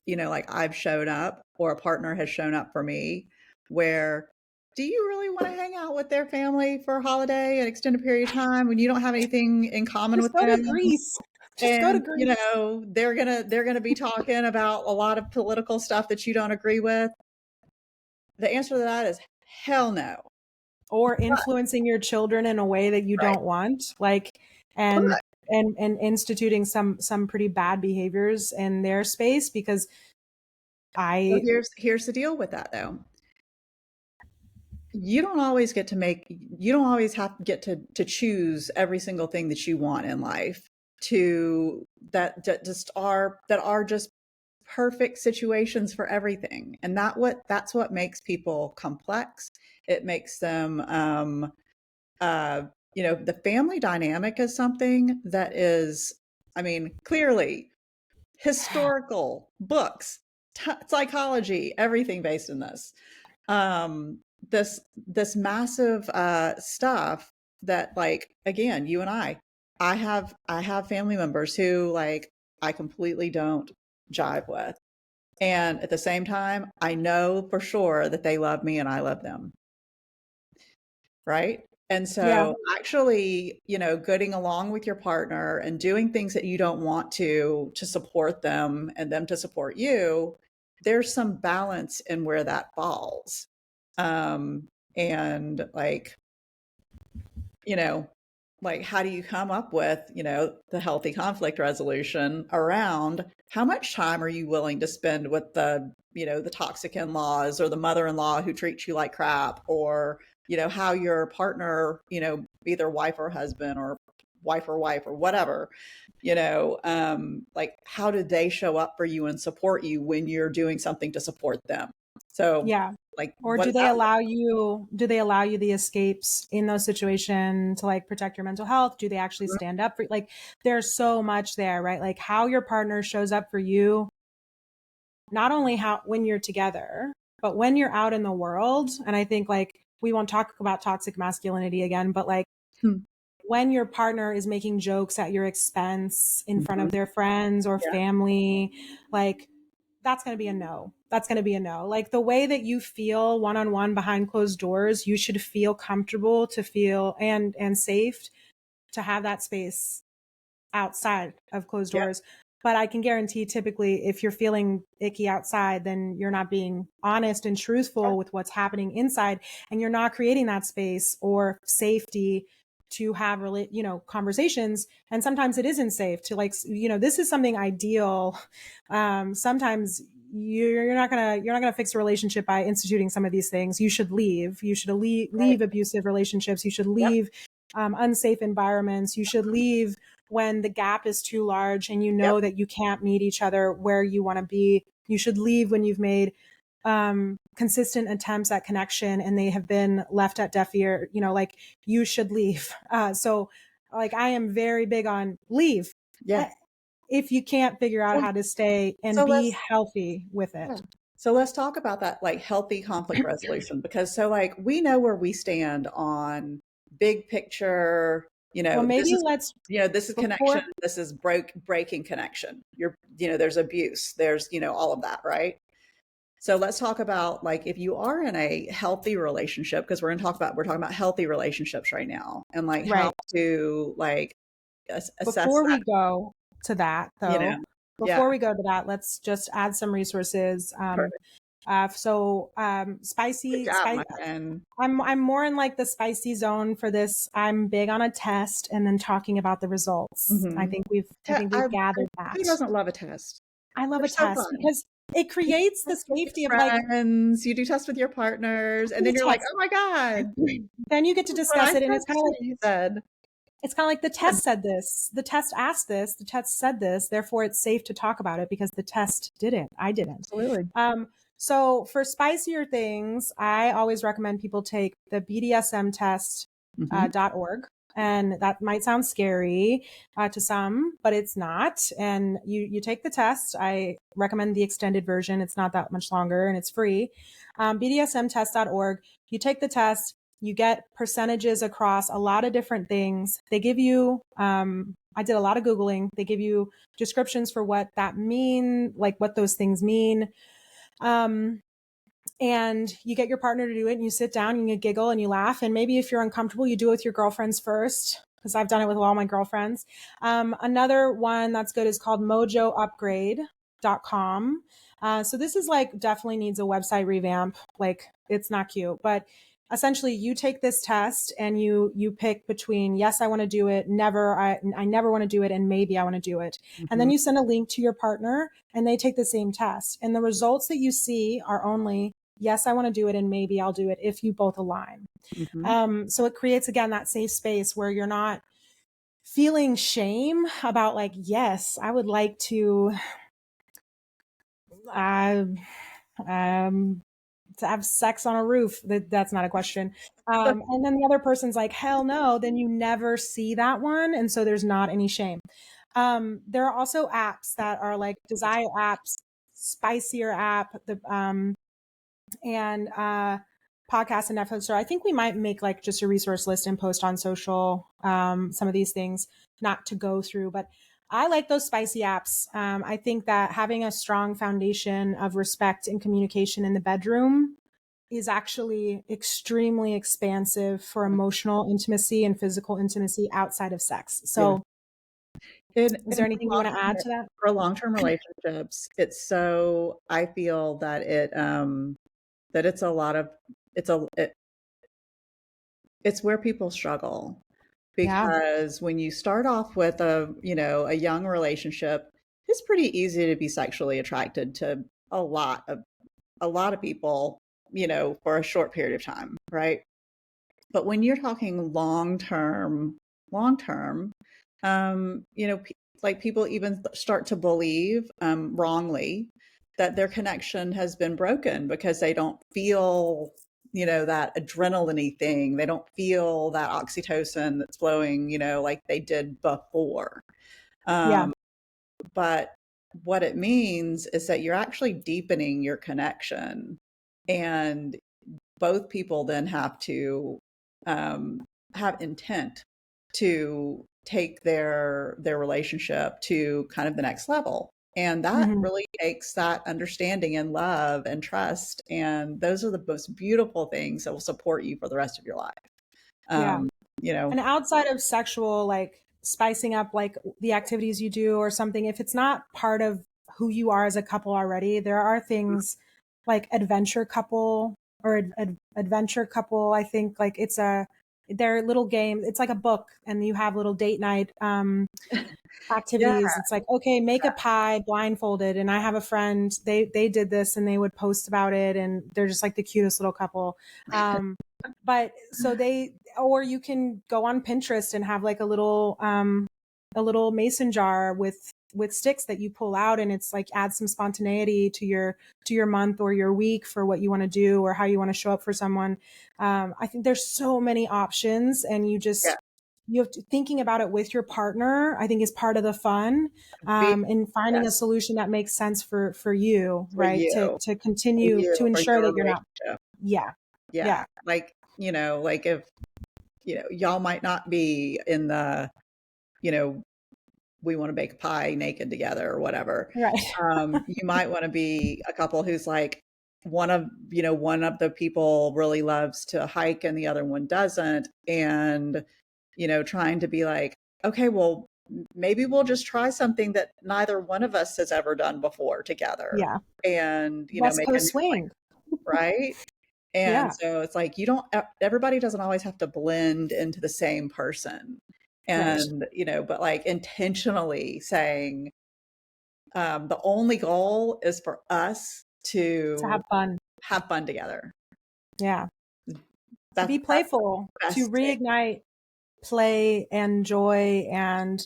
like I've shown up or a partner has shown up for me where, do you really want to hang out with their family for a holiday, an extended period of time, when you don't have anything in common just with go them? to Greece. Just go to And Greece. they're gonna be talking about a lot of political stuff that you don't agree with. The answer to that is hell no. Or But, influencing your children in a way that you right. don't want, like, But and instituting some pretty bad behaviors in their space because so I here's the deal with that though. You don't always get to make you don't always have to get to choose every single thing that you want in life, to that are just perfect situations for everything. And that's what makes people complex. It makes them uh the family dynamic is something that is, I mean, clearly historical books, psychology, everything based in this. um this massive stuff that, like, again, you and I have family members who, like, I completely don't jive with, and at the same time I know for sure that they love me and I love them, right? And yeah, so actually, getting along with your partner and doing things that you don't want to support them and them to support you, there's some balance in where that falls. And you know, how do you come up with, the healthy conflict resolution around how much time are you willing to spend with the toxic in-laws or the mother-in-law who treats you like crap, or, how your partner, either wife or husband or wife or whatever, like, how do they show up for you and support you when you're doing something to support them? So, yeah. like, Or what does that do they allow you the escapes in those situations to like protect your mental health? Do they actually look stand up for, like, there's so much there, right? Like how your partner shows up for you, not only how when you're together, but when you're out in the world. And I think, like, we won't talk about toxic masculinity again, but like like? when your partner is making jokes at your expense in front Mhm. of their friends or Yeah, family, like that's going to be a no. That's going to be a no. Like the way that you feel one on one behind closed doors, you should feel comfortable to feel and safe to have that space outside of closed yep, doors. But I can guarantee typically if you're feeling icky outside, then you're not being honest and right, truthful with what's happening inside, and you're not creating that space or safety to have really, conversations. And sometimes it isn't safe to, like, this is something ideal. Sometimes you're not gonna fix a relationship by instituting some of these things. You should leave. You should right, leave abusive relationships. You should yep, leave unsafe environments. You should leave when the gap is too large and you yep, know that you can't meet each other where you want to be. You should leave when you've made consistent attempts at connection and they have been left at deaf ear. Like, you should leave. So, like, I am very big on leave yeah. uh, if you can't figure out So how to stay and so be let's healthy with yeah. it. So let's talk about that, like, healthy conflict resolution, because, so, like, we know where we stand on big picture. Well, This maybe is, let's this is connection. before This is breaking connection. There's abuse. There's, all of that, right? So let's talk about, like, if you are in a healthy relationship, because we're talking about healthy relationships right now, and, like, how right. to, like, assess Before that, we go to that, you know. though, Yeah, before we go to that, let's just add some resources. perfect. Good Spicy, job, spicy. my friend. I'm more in like the spicy zone for this. I'm big on a test and then talking about the results. I Hmm. think we've gathered Who that. doesn't love a test? I love They're a so test fun. because it You do creates the tests with safety of, your like, friends, you do tests with your partners, and the then you're like, test. "Oh my god, Then you get to this is what I discuss it, and said, it's kind this of is like what you said." it's kind of like the test said this, the test asked this, the test said this, therefore it's safe to talk about it because the test didn't. I didn't. Absolutely. So for spicier things, I always recommend people take the BDSM test Mm-hmm. .org. And that might sound scary to some, but it's not. And you take the test. I recommend the extended version. It's not that much longer and it's free. BDSMtest.org. You take the test. You get percentages across a lot of different things. They give you, I did a lot of Googling. They give you descriptions for what that mean, like what those things mean. And you get your partner to do it and you sit down and you giggle and you laugh. And maybe if you're uncomfortable, you do it with your girlfriends first, because I've done it with all my girlfriends. Another one that's good is called mojoupgrade.com. So this is like definitely needs a website revamp. Like it's not cute, but essentially you take this test and you pick between, yes, I want to do it, never, I never want to do it, and maybe I want to do it. Mm-hmm. And then you send a link to your partner and they take the same test. And the results that you see are only, yes, I want to do it, and maybe I'll do it if you both align. Mm-hmm. So it creates, again, that safe space where you're not feeling shame about like, yes, I would like uh, to have sex on a roof. That's not a question. And then the other person's like, hell no, then you never see that one. And so there's not any shame. There are also apps that are like desire apps, spicier app, and podcast and Netflix. So I think we might make like just a resource list and post on social some of these things, not to go through, but I like those spicy apps. I think that having a strong foundation of respect and communication in the bedroom is actually extremely expansive for emotional intimacy and physical intimacy outside of sex. Yeah. So And, is there and anything you want to add to that? for long-term relationships, it's so, I feel that that it's a lot of, it's where people struggle, Yeah. because when you start off with a young relationship, it's pretty easy to be sexually attracted to a lot of people, for a short period of time, right? But when you're talking long term, like people even start to believe, wrongly, that their connection has been broken because they don't feel, that adrenaline thing. They don't feel that oxytocin that's flowing, like they did before. Yeah. Um, but what it means is that you're actually deepening your connection, and both people then have to, have intent to take their relationship to kind of the next level. And that Mm-hmm. really takes that understanding and love and trust. And those are the most beautiful things that will support you for the rest of your life. Yeah. Um, you know, And outside of sexual, like spicing up like the activities you do or something, if it's not part of who you are as a couple already, there are things like adventure couple or adventure couple. I think like they're little games. It's like a book and you have little date night, yeah, activities. It's like, okay, make a pie blindfolded. And I have a friend, they did this and they would post about it and they're just like the cutest little couple. But so or you can go on Pinterest and have like a little mason jar with sticks that you pull out, and it's like add some spontaneity to your month or your week for what you want to do or how you want to show up for someone. I think there's so many options, and yeah, you have to, thinking about it with your partner, I think is part of the fun, be, and finding a yes, solution that makes sense for you, for right? To continue to for ensure your that you're not, relationship. yeah, Yeah. yeah, Like, like if, y'all might not be in the, you know, we want to bake a pie naked together or whatever. right. You might want to be a couple who's like, one of the people really loves to hike and the other one doesn't. And, trying to be like, okay, well, maybe we'll just try something that neither one of us has ever done before together. Yeah. And, West make a Coast new plan, swing. right? And Yeah. so it's like, everybody doesn't always have to blend into the same person. Right. And, but like intentionally saying, the only goal is for us To to have fun. have fun together. Yeah. To be That's the playful, to best thing. reignite play and joy and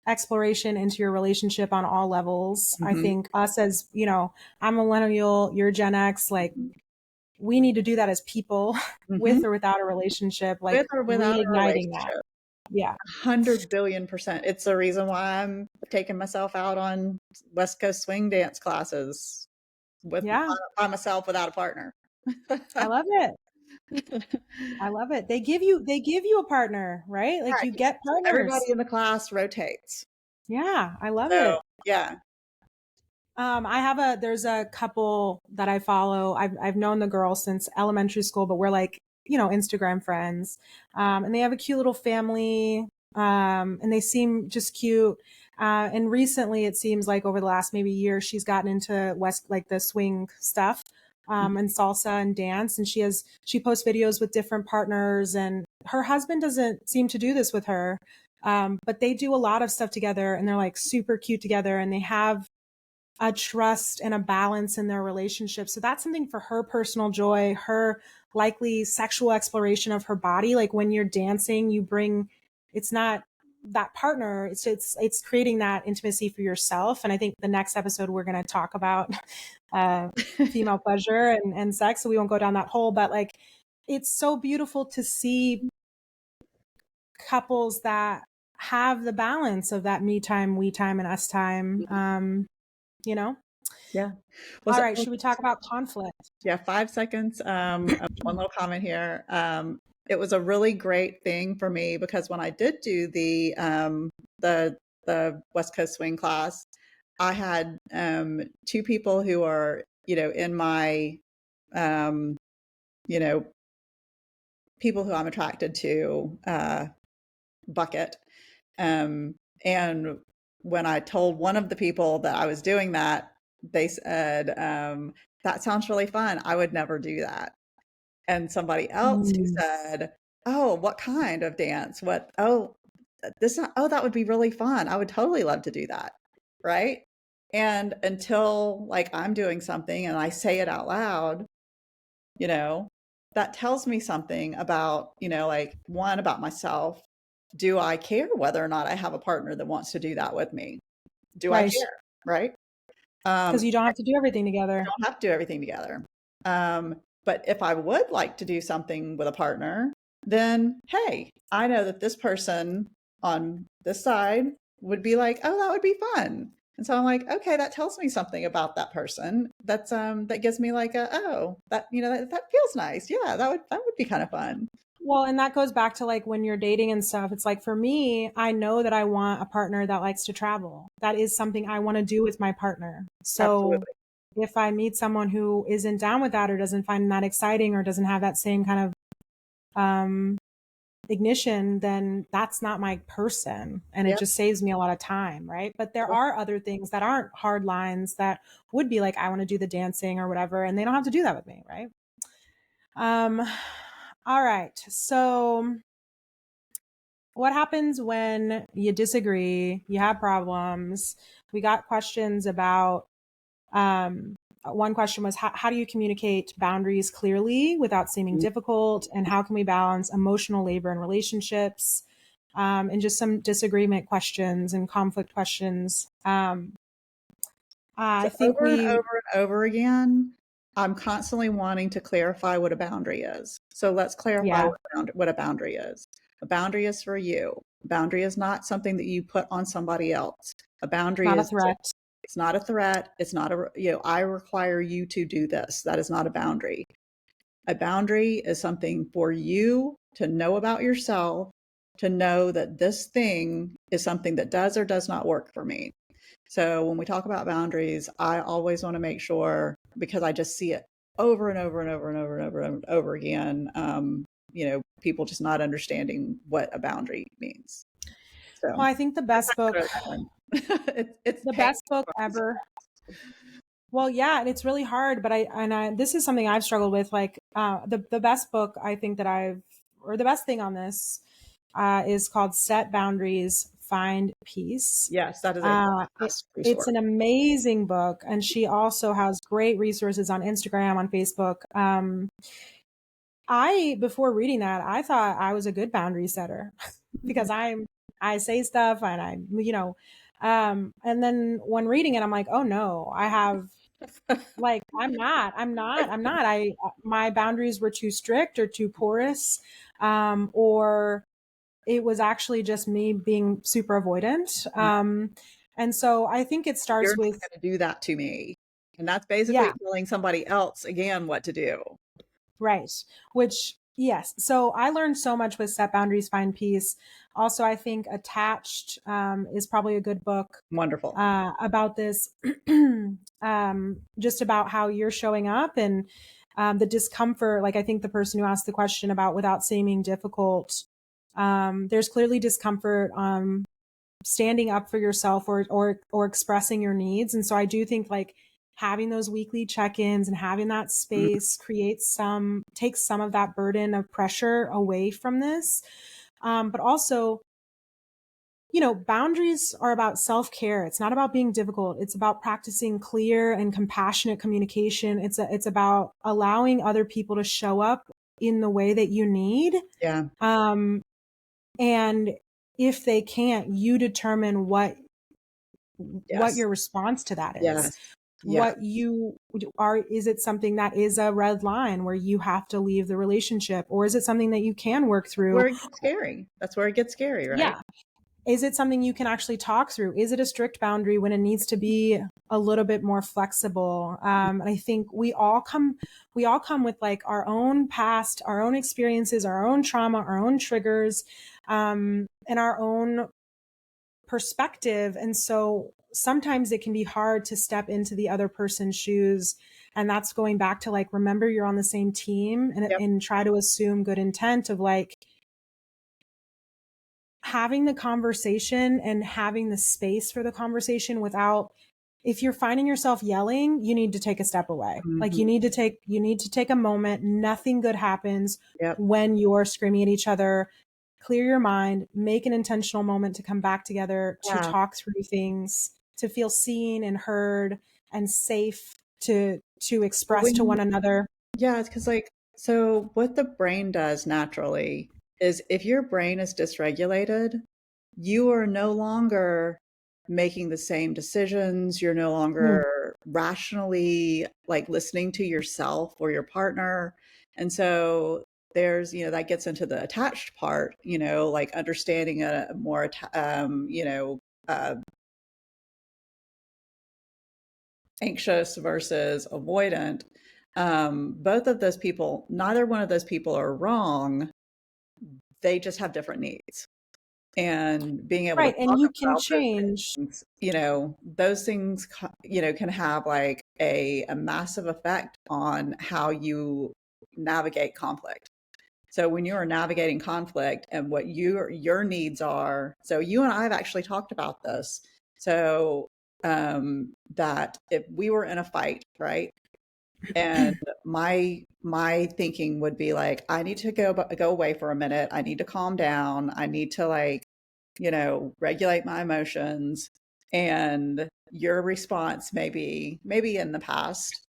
exploration into your relationship on all levels. I Mm-hmm. think us as, I'm a millennial, you're Gen X, like we need to do that as people Mm-hmm. with or without a relationship, like With or without a reigniting that. relationship. Yeah. 100 billion%. It's the reason why I'm taking myself out on West Coast swing dance classes with Yeah. by myself without a partner. I love it. I love it. They give you a partner, right? Like Right. you get Everybody partners. in the class rotates. Yeah, I love So it. yeah. There's a couple that I follow. I've known the girl since elementary school, but we're like, Instagram friends. And they have a cute little family. And they seem just cute. And recently it seems like over the last maybe year, she's gotten into like the swing stuff, and salsa and dance. And she posts videos with different partners, and her husband doesn't seem to do this with her. But they do a lot of stuff together, and they're like super cute together, and they have a trust and a balance in their relationship. So that's something for her personal joy, her likely sexual exploration of her body. Like when you're dancing, it's not that partner, it's creating that intimacy for yourself. And I think the next episode we're going to talk about female pleasure and sex. So we won't go down that hole, but like it's so beautiful to see couples that have the balance of that me time, we time, and us time. You know? Yeah. Well, All so, right. Should we talk about conflict? yeah, 5 seconds. One little comment here. It was a really great thing for me because when I did do the West Coast swing class, I had two people who are, in my you know, people who I'm attracted to bucket. And when I told one of the people that I was doing that, they said, that sounds really fun. I would never do that. And somebody else who Mm. said, oh, what kind of dance? Oh, that would be really fun. I would totally love to do that. Right. And until like I'm doing something and I say it out loud, you know, that tells me something about, like one, about myself. Do I care whether or not I have a partner that wants to do that with me? Do I Right. care? Right. Because you don't have to do everything together. Don't have to do everything together. But if I would like to do something with a partner, then hey, I know that this person on this side would be like, oh, that would be fun. And so I'm like, okay, that tells me something about that person. That gives me like that feels nice. Yeah, that would be kind of fun. Well, and that goes back to like when you're dating and stuff. It's like for me, I know that I want a partner that likes to travel. That is something I want to do with my partner. So Absolutely. if I meet someone who isn't down with that or doesn't find that exciting or doesn't have that same kind of ignition, then that's not my person. And it Yeah. just saves me a lot of time. Right. But there are other things that aren't hard lines that would be like, I want to do the dancing or whatever. And they don't have to do that with me. Right. Um, all right. So what happens when you disagree, you have problems? We got questions about, one question was, how do you communicate boundaries clearly without seeming difficult? And how can we balance emotional labor in relationships? And just some disagreement questions and conflict questions. So I think over and we, over and over again, I'm constantly wanting to clarify what a boundary is. So let's clarify yeah, what a boundary is. A boundary is for you. A boundary is not something that you put on somebody else. A boundary not a is threat. it's not a threat. It's not I require you to do this. That is not a boundary. A boundary is something for you to know about yourself, to know that this thing is something that does or does not work for me. So when we talk about boundaries, I always want to make sure, because I just see it over and over and over and over and over and over again, people just not understanding what a boundary means. So Well, I think the best book, that one. It's the pain. best book ever. Well, yeah, and it's really hard, but this is something I've struggled with. Like, the best book I think that or the best thing on this, is called Set Boundaries, Find Peace. Yes, that is a best It's resource. an amazing book. And she also has great resources on Instagram, on Facebook. Before reading that, I thought I was a good boundary setter. because I say stuff and and then when reading it, I'm like, oh no, I have like, I'm not, my boundaries were too strict or too porous. Or it was actually just me being super avoidant. And so I think it You're starts not with, going to do that to me. And that's basically yeah, telling somebody else again what to do. right. Which, yes. So I learned so much with Set Boundaries, Find Peace. Also, I think Attached is probably a good book Wonderful. about this, just about how you're showing up and the discomfort. Like, I think the person who asked the question about without seeming difficult, there's clearly discomfort standing up for yourself or expressing your needs. And so I do think like having those weekly check-ins and having that Mm, space takes some of that burden of pressure away from this. But also, boundaries are about self-care. It's not about being difficult. It's about practicing clear and compassionate communication. It's about allowing other people to show up in the way that you need. yeah. Um, and if they can't, you determine what Yes. your response to that is. Yes. Yeah. What you are, is it something that is a red line where you have to leave the relationship, or is it something that you can work That's through? where it gets scary. That's where it gets scary, right? Yeah. Is it something you can actually talk through? Is it a strict boundary when it needs to be a little bit more flexible? And I think we all come with like our own past, our own experiences, our own trauma, our own triggers, and our own perspective. And so sometimes it can be hard to step into the other person's shoes. And that's going back to like, remember you're on the same team Yep. and try to assume good intent of like having the conversation and having the space for the conversation without, if you're finding yourself yelling, you need to take a step away. Like Mhm. you need to take a moment. Nothing good happens Yep. when you're screaming at each other. Clear your mind, make an intentional moment to come back together, to Yeah. talk through things, to feel seen and heard and safe to Well, express to one another. yeah, it's because, like, so what the brain does naturally is if your brain is dysregulated, you are no longer making the same decisions. You're no Mm. longer rationally like listening to yourself or your partner. And so that gets into the attached part, like understanding a more, uh, anxious versus avoidant. Both of those people, neither one of those people are wrong. They just have different needs. And being able to Right. And talk you can about those change. things, those things, can have like a massive effect on how you navigate conflict. So when you are navigating conflict and what your needs are, so you and I have actually talked about this. So that if we were in a fight, right? And my thinking would be like, I need to go away for a minute. I need to calm down. I need to like, regulate my emotions. And your response maybe in the past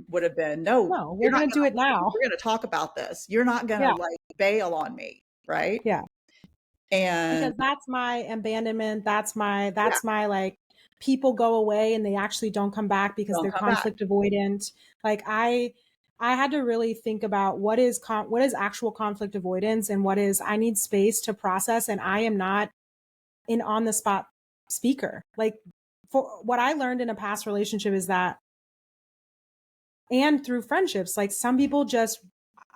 would have been, no, No, you're we're not going to do it gonna leave. now. We're gonna talk about this. You're not gonna Yeah. like bail on me, right? Yeah. And Because that's my abandonment. yeah, That's my like, people go away and they actually don't come back because don't they're come back. conflict avoidant. Like I had to really think about what is actual conflict avoidance and what is I need space to process, and I am not an on the spot speaker. Like, for what I learned in a past relationship is that, and through friendships, like some people just,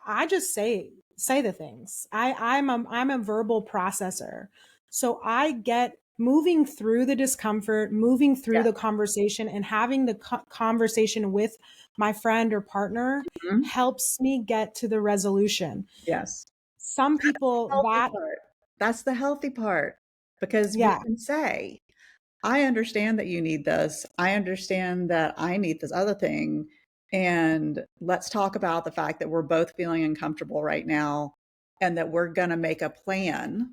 I just say the things. I'm a verbal processor. So I get moving through the discomfort, moving through Yeah. the conversation and having the conversation with my friend or partner Mhm. helps me get to the resolution. Yes. Some people Healthy that, part. That's the healthy part because we yeah, can say, I understand that you need this. I understand that I need this other thing. And let's talk about the fact that we're both feeling uncomfortable right now and that we're going to make a plan,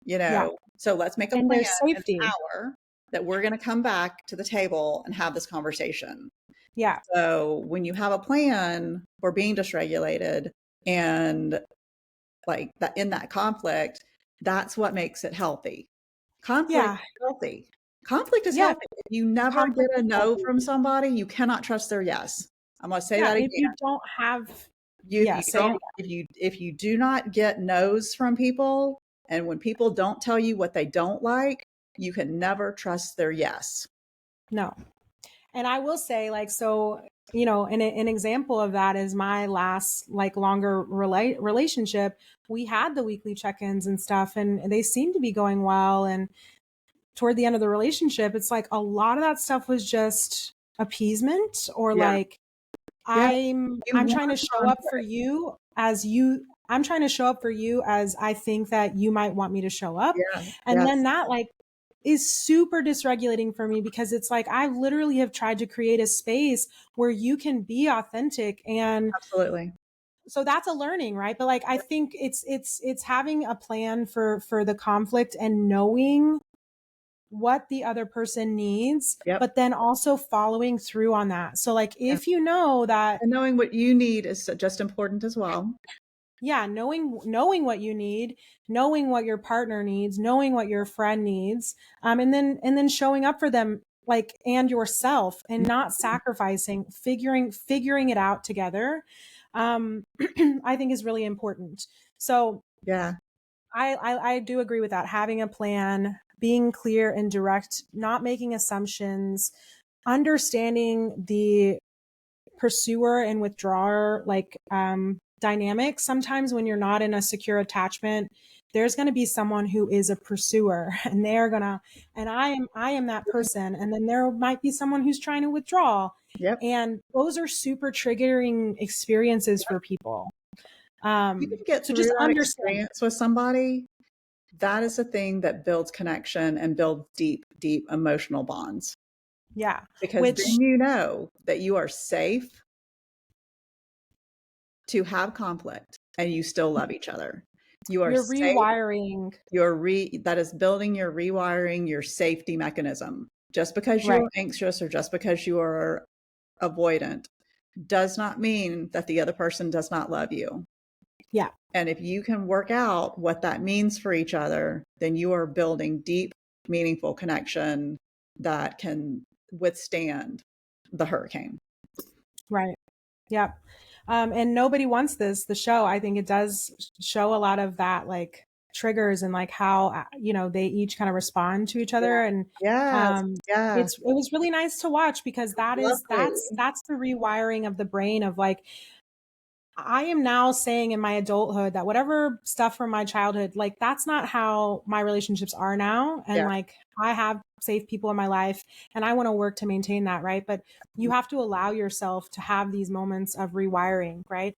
yeah. So let's make a And plan there's in an safety. hour that we're going to come back to the table and have this conversation. Yeah. So when you have a plan for being dysregulated and like that in that conflict, That's what makes it healthy. Conflict Yeah. is healthy. Conflict is Yeah. healthy. If you never get Conflict a is no healthy. from somebody, you cannot trust their yes. I'm going to say Yeah. that If again. you don't have, If yeah, you say it don't, again. if you do not get no's from people, and when people don't tell you what they don't like, you can never trust their yes. No. And I will say, like, so, an example of that is my last, like, longer relationship. We had the weekly check-ins and stuff, and they seemed to be going well. And toward the end of the relationship, it's like a lot of that stuff was just appeasement, or Yeah. like, Yeah. I'm You I'm want trying to show up for conflict. you as you I'm trying to show up for you as I think that you might want me to show up. Yeah. And then Yes. that, like, is super dysregulating for me, because it's like I literally have tried to create a space where you can be authentic. And Absolutely. so that's a learning, right? But like, I think it's having a plan for the conflict and knowing what the other person needs, Yep. but then also following through on that. So like, Yeah. if you know that, And knowing what you need is just important as well. yeah, knowing what you need, knowing what your partner needs, knowing what your friend needs, and then showing up for them, like, and yourself, and not sacrificing, figuring it out together, um I think is really important. So Yeah. I do agree with that. Having a plan, being clear and direct, not making assumptions, understanding the pursuer and withdrawer, like, dynamic. Sometimes when you're not in a secure attachment, there's going to be someone who is a pursuer, and they're gonna, and I am that person, and then there might be someone who's trying to withdraw. Yep. And those are super triggering experiences for people. You can get So just through that understand. experience with somebody. That is a thing that builds connection and builds deep, deep emotional bonds. Yeah. Because Which then you know that you are safe to have conflict and you still love each other. You are you're safe. rewiring. That is building your rewiring, your safety mechanism. Just because you Right. are anxious or just because you are avoidant does not mean that the other person does not love you. Yeah. And if you can work out what that means for each other, then you are building deep, meaningful connection that can withstand the hurricane. Right. Yeah. And Nobody Wants This, the show, I think it does show a lot of that, like, triggers, and like how, they each kind of respond to each Yeah. other. And Yes. um, Yeah. it was really nice to watch, because Lovely. that's the rewiring of the brain of, like, I am now saying in my adulthood that whatever stuff from my childhood, like, that's not how my relationships are now. And Yeah. like, I have safe people in my life, and I want to work to maintain that. Right. But you have to allow yourself to have these moments of rewiring. Right.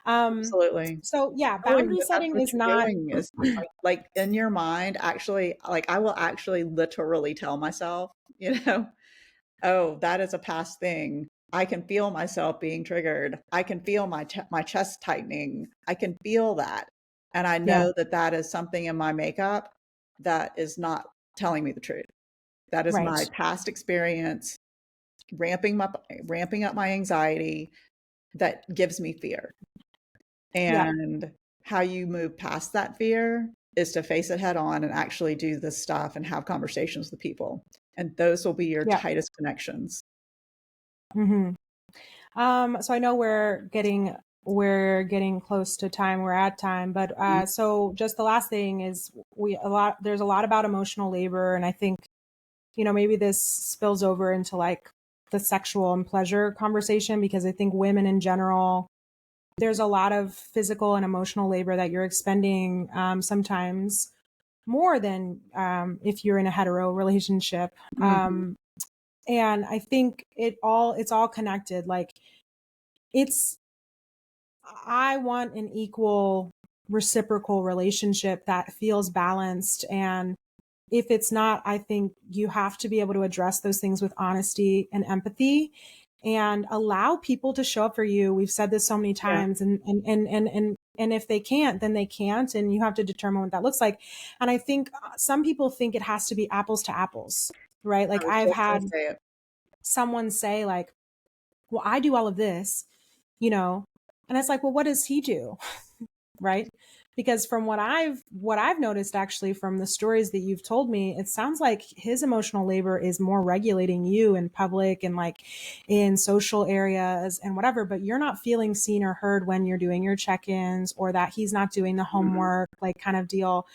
Um, Absolutely. so yeah, Knowing boundary that that's setting what is you're not, doing is like in your mind, actually, like I will actually literally tell myself, you know, oh, that is a past thing. I can feel myself being triggered. I can feel my chest tightening. I can feel that. And I yeah, know that that is something in my makeup that is not telling me the truth. That is my right. past experience ramping up my anxiety that gives me fear. Yeah. And how you move past that fear is to face it head on and actually do this stuff and have conversations with people. And those will be your Yeah. tightest connections. hmm So I know we're getting close to time. We're at time, but Mhm. so just the last thing is, there's a lot about emotional labor, and I think, maybe this spills over into, like, the sexual and pleasure conversation, because I think women in general, there's a lot of physical and emotional labor that you're expending, sometimes more than, if you're in a hetero relationship. Mhm. And I think it's all connected. Like, it's I want an equal, reciprocal relationship that feels balanced. And if it's not, I think you have to be able to address those things with honesty and empathy, and allow people to show up for you. We've said this so many Yeah, times, and if they can't, then they can't, and you have to determine what that looks like. And I think, some people think it has to be apples to apples, right? I Like, was I've just gonna had say it. someone say, like, well, I do all of this, you know, and it's like, well, what does he do? Right. because from what I've noticed actually from the stories that you've told me, it sounds like his emotional labor is more regulating you in public and like in social areas and whatever, but you're not feeling seen or heard when you're doing your check-ins, or that he's not doing the Mhm. homework like kind of deal.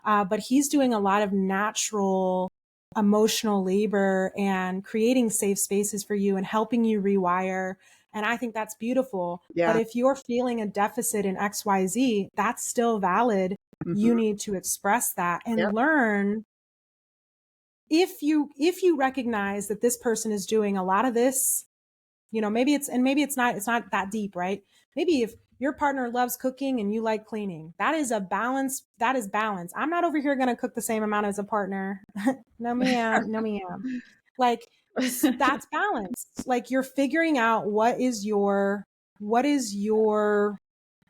But he's doing a lot of natural emotional labor and creating safe spaces for you and helping you rewire. And I think that's beautiful. But Yeah. if you're feeling a deficit in XYZ, that's still valid. You Mhm. need to express that and Yep. learn. If you recognize that this person is doing a lot of this, maybe it's not that deep, right? Maybe if your partner loves cooking and you like cleaning, that is a balance. That is balance. I'm not over here going to cook the same amount as a partner. No ma'am, no ma'am. Like, that's balance. Like, you're figuring out what is your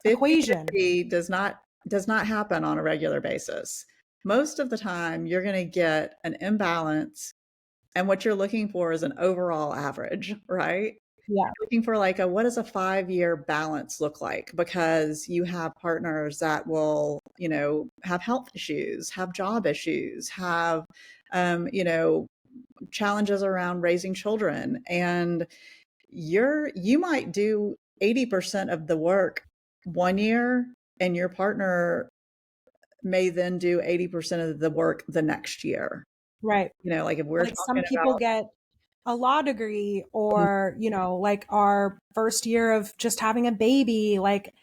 equation. 50-50 does not happen on a regular basis. Most of the time, you're going to get an imbalance, and what you're looking for is an overall average, right? Yeah, Looking for like a what does a 5-year balance look like? Because you have partners that will, have health issues, have job issues, have, you know, challenges around raising children, and you might do 80% of the work one year, and your partner may then do 80% of the work the next year. right. Like if we're Like, some talking people about, get a law degree, mm, or like our first year of just having a baby, like,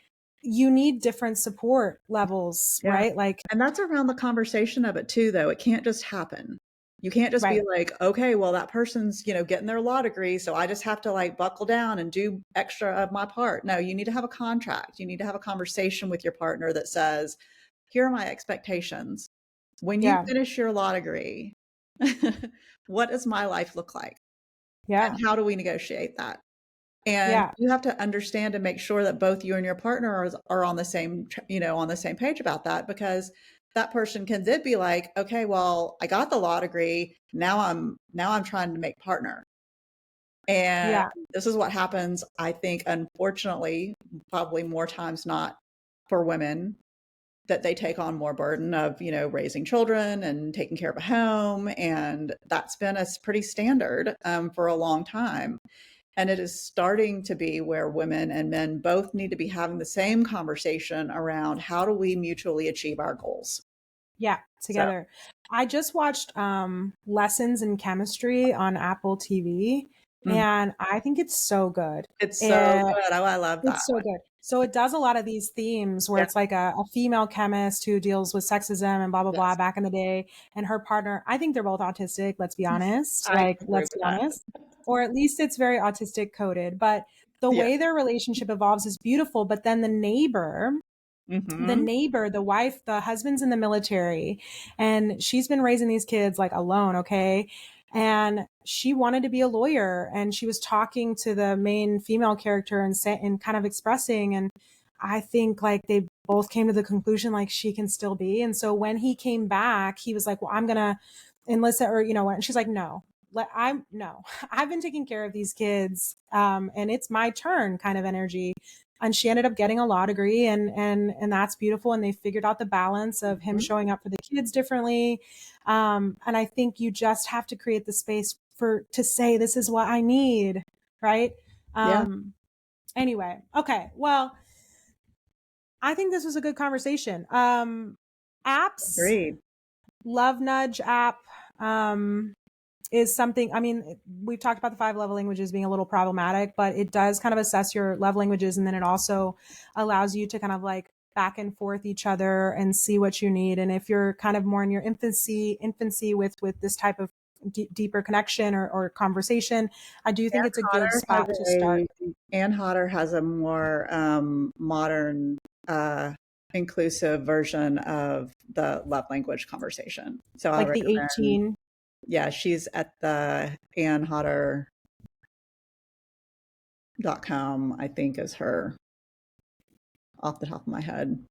you need different support levels, yeah. right? Like, And that's around the conversation of it too, though. It can't just happen. You can't just be right. like, okay, well, that person's, getting their law degree, so I just have to like buckle down and do extra of my part. No, you need to have a contract. You need to have a conversation with your partner that says, here are my expectations. When you Yeah, finish your law degree, what does my life look like? yeah, And how do we negotiate that? And yeah, you have to understand and make sure that both you and your partner are on the same, on the same page about that, because that person can then be like, okay, well, I got the law degree. Now I'm trying to make partner. And yeah, this is what happens, I think, unfortunately, probably more times not for women, that they take on more burden of, raising children and taking care of a home. And that's been a pretty standard for a long time. And it is starting to be where women and men both need to be having the same conversation around how do we mutually achieve our goals. yeah, So together. I just watched Lessons in Chemistry on Apple TV, mm, and I think it's so good. it's so It, good. Oh, I love that it's so one. good. So it does a lot of these themes where Yeah. it's like a female chemist who deals with sexism and blah blah blah Yes. back in the day, and her partner. I think they're both autistic. Let's be honest. I Like, can agree let's be with that. honest. Or at least it's very autistic coded. But the Yeah. way their relationship evolves is beautiful. But then the Hmm. neighbor, the wife, the husband's in the military, and she's been raising these kids like alone, okay? And she wanted to be a lawyer, and she was talking to the main female character and kind of expressing, and I think like they both came to the conclusion like she can still be. And so when he came back, he was like, "Well, I'm going to enlist her," or what? And she's like, "No. I'm no. I've been taking care of these kids, and it's my turn," kind of energy. And she ended up getting a law degree, and that's beautiful, and they figured out the balance of him Hmm. showing up for the kids differently. And I think you just have to create the space for to say this is what I need, right? Yeah. um anyway, okay, well, I think this was a good conversation. Apps, Agreed. love nudge app, um is something. I mean, we've talked about the five love languages being a little problematic, but it does kind of assess your love languages. And then it also allows you to kind of like back and forth each other and see what you need. And if you're kind of more in your infancy with this type of deeper connection or conversation, I do think it's a good Hodder has spot to start. a Anne Hodder has a more modern, uh, inclusive version of the love language conversation. So I Like the recommend. 18. Yeah, she's at the AnneHodder.com, I think is her off the top of my head.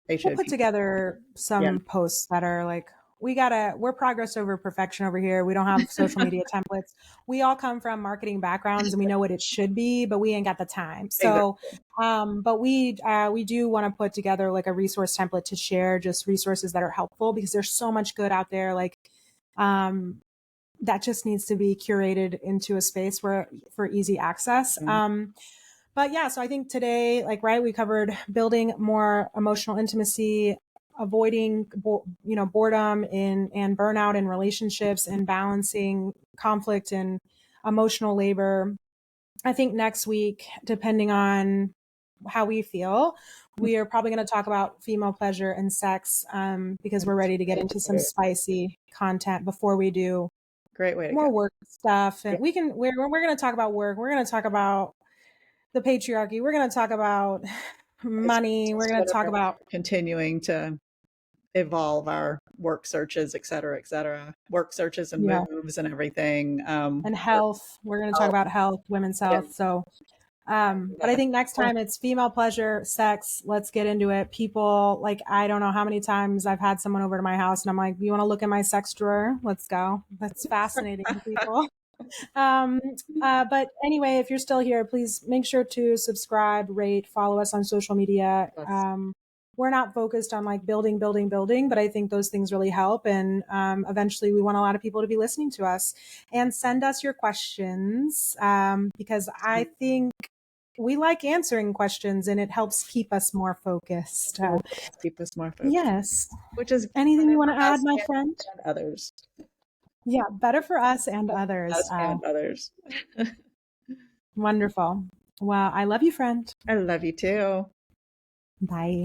We'll put HOD. together Yeah. some posts that are like we're progress over perfection over here. We don't have social media templates. We all come from marketing backgrounds and we know what it should be, but we ain't got the time. So, Exactly. but we do want to put together like a resource template to share just resources that are helpful because there's so much good out there. Like, that just needs to be curated into a space where for easy access. But yeah, so I think today, like, right, we covered building more emotional intimacy, avoiding, boredom and burnout in relationships, and balancing conflict and emotional labor. I think next week, depending on how we feel, we are probably going to talk about female pleasure and sex, because we're ready to get into some spicy content before we do Great way to go. more work stuff. And Yeah. we're going to talk about work. We're going to talk about the patriarchy. We're going to talk about It's money. We're just going to talk whatever, about, continuing to evolve our work searches, et cetera, et cetera. Work searches and yeah, moves and everything. and health. We're going to talk Health. about health, women's Yeah. health. So, but I Yeah. think next time it's female pleasure, sex. Let's get into it. People, like, I don't know how many times I've had someone over to my house and I'm like, you want to look in my sex drawer? Let's go. That's fascinating to people. Um, but anyway, if you're still here, please make sure to subscribe, rate, follow us on social media. Yes. We're not focused on like building, but I think those things really help. And eventually, we want a lot of people to be listening to us and send us your questions, because I think we like answering questions and it helps keep us more focused. Keep us more focused, Yes. which is Anything you better want to for add, us my friend? and others. Yeah, better for us and others. Us and others. Wonderful. Well, I love you, friend. I love you too. Bye.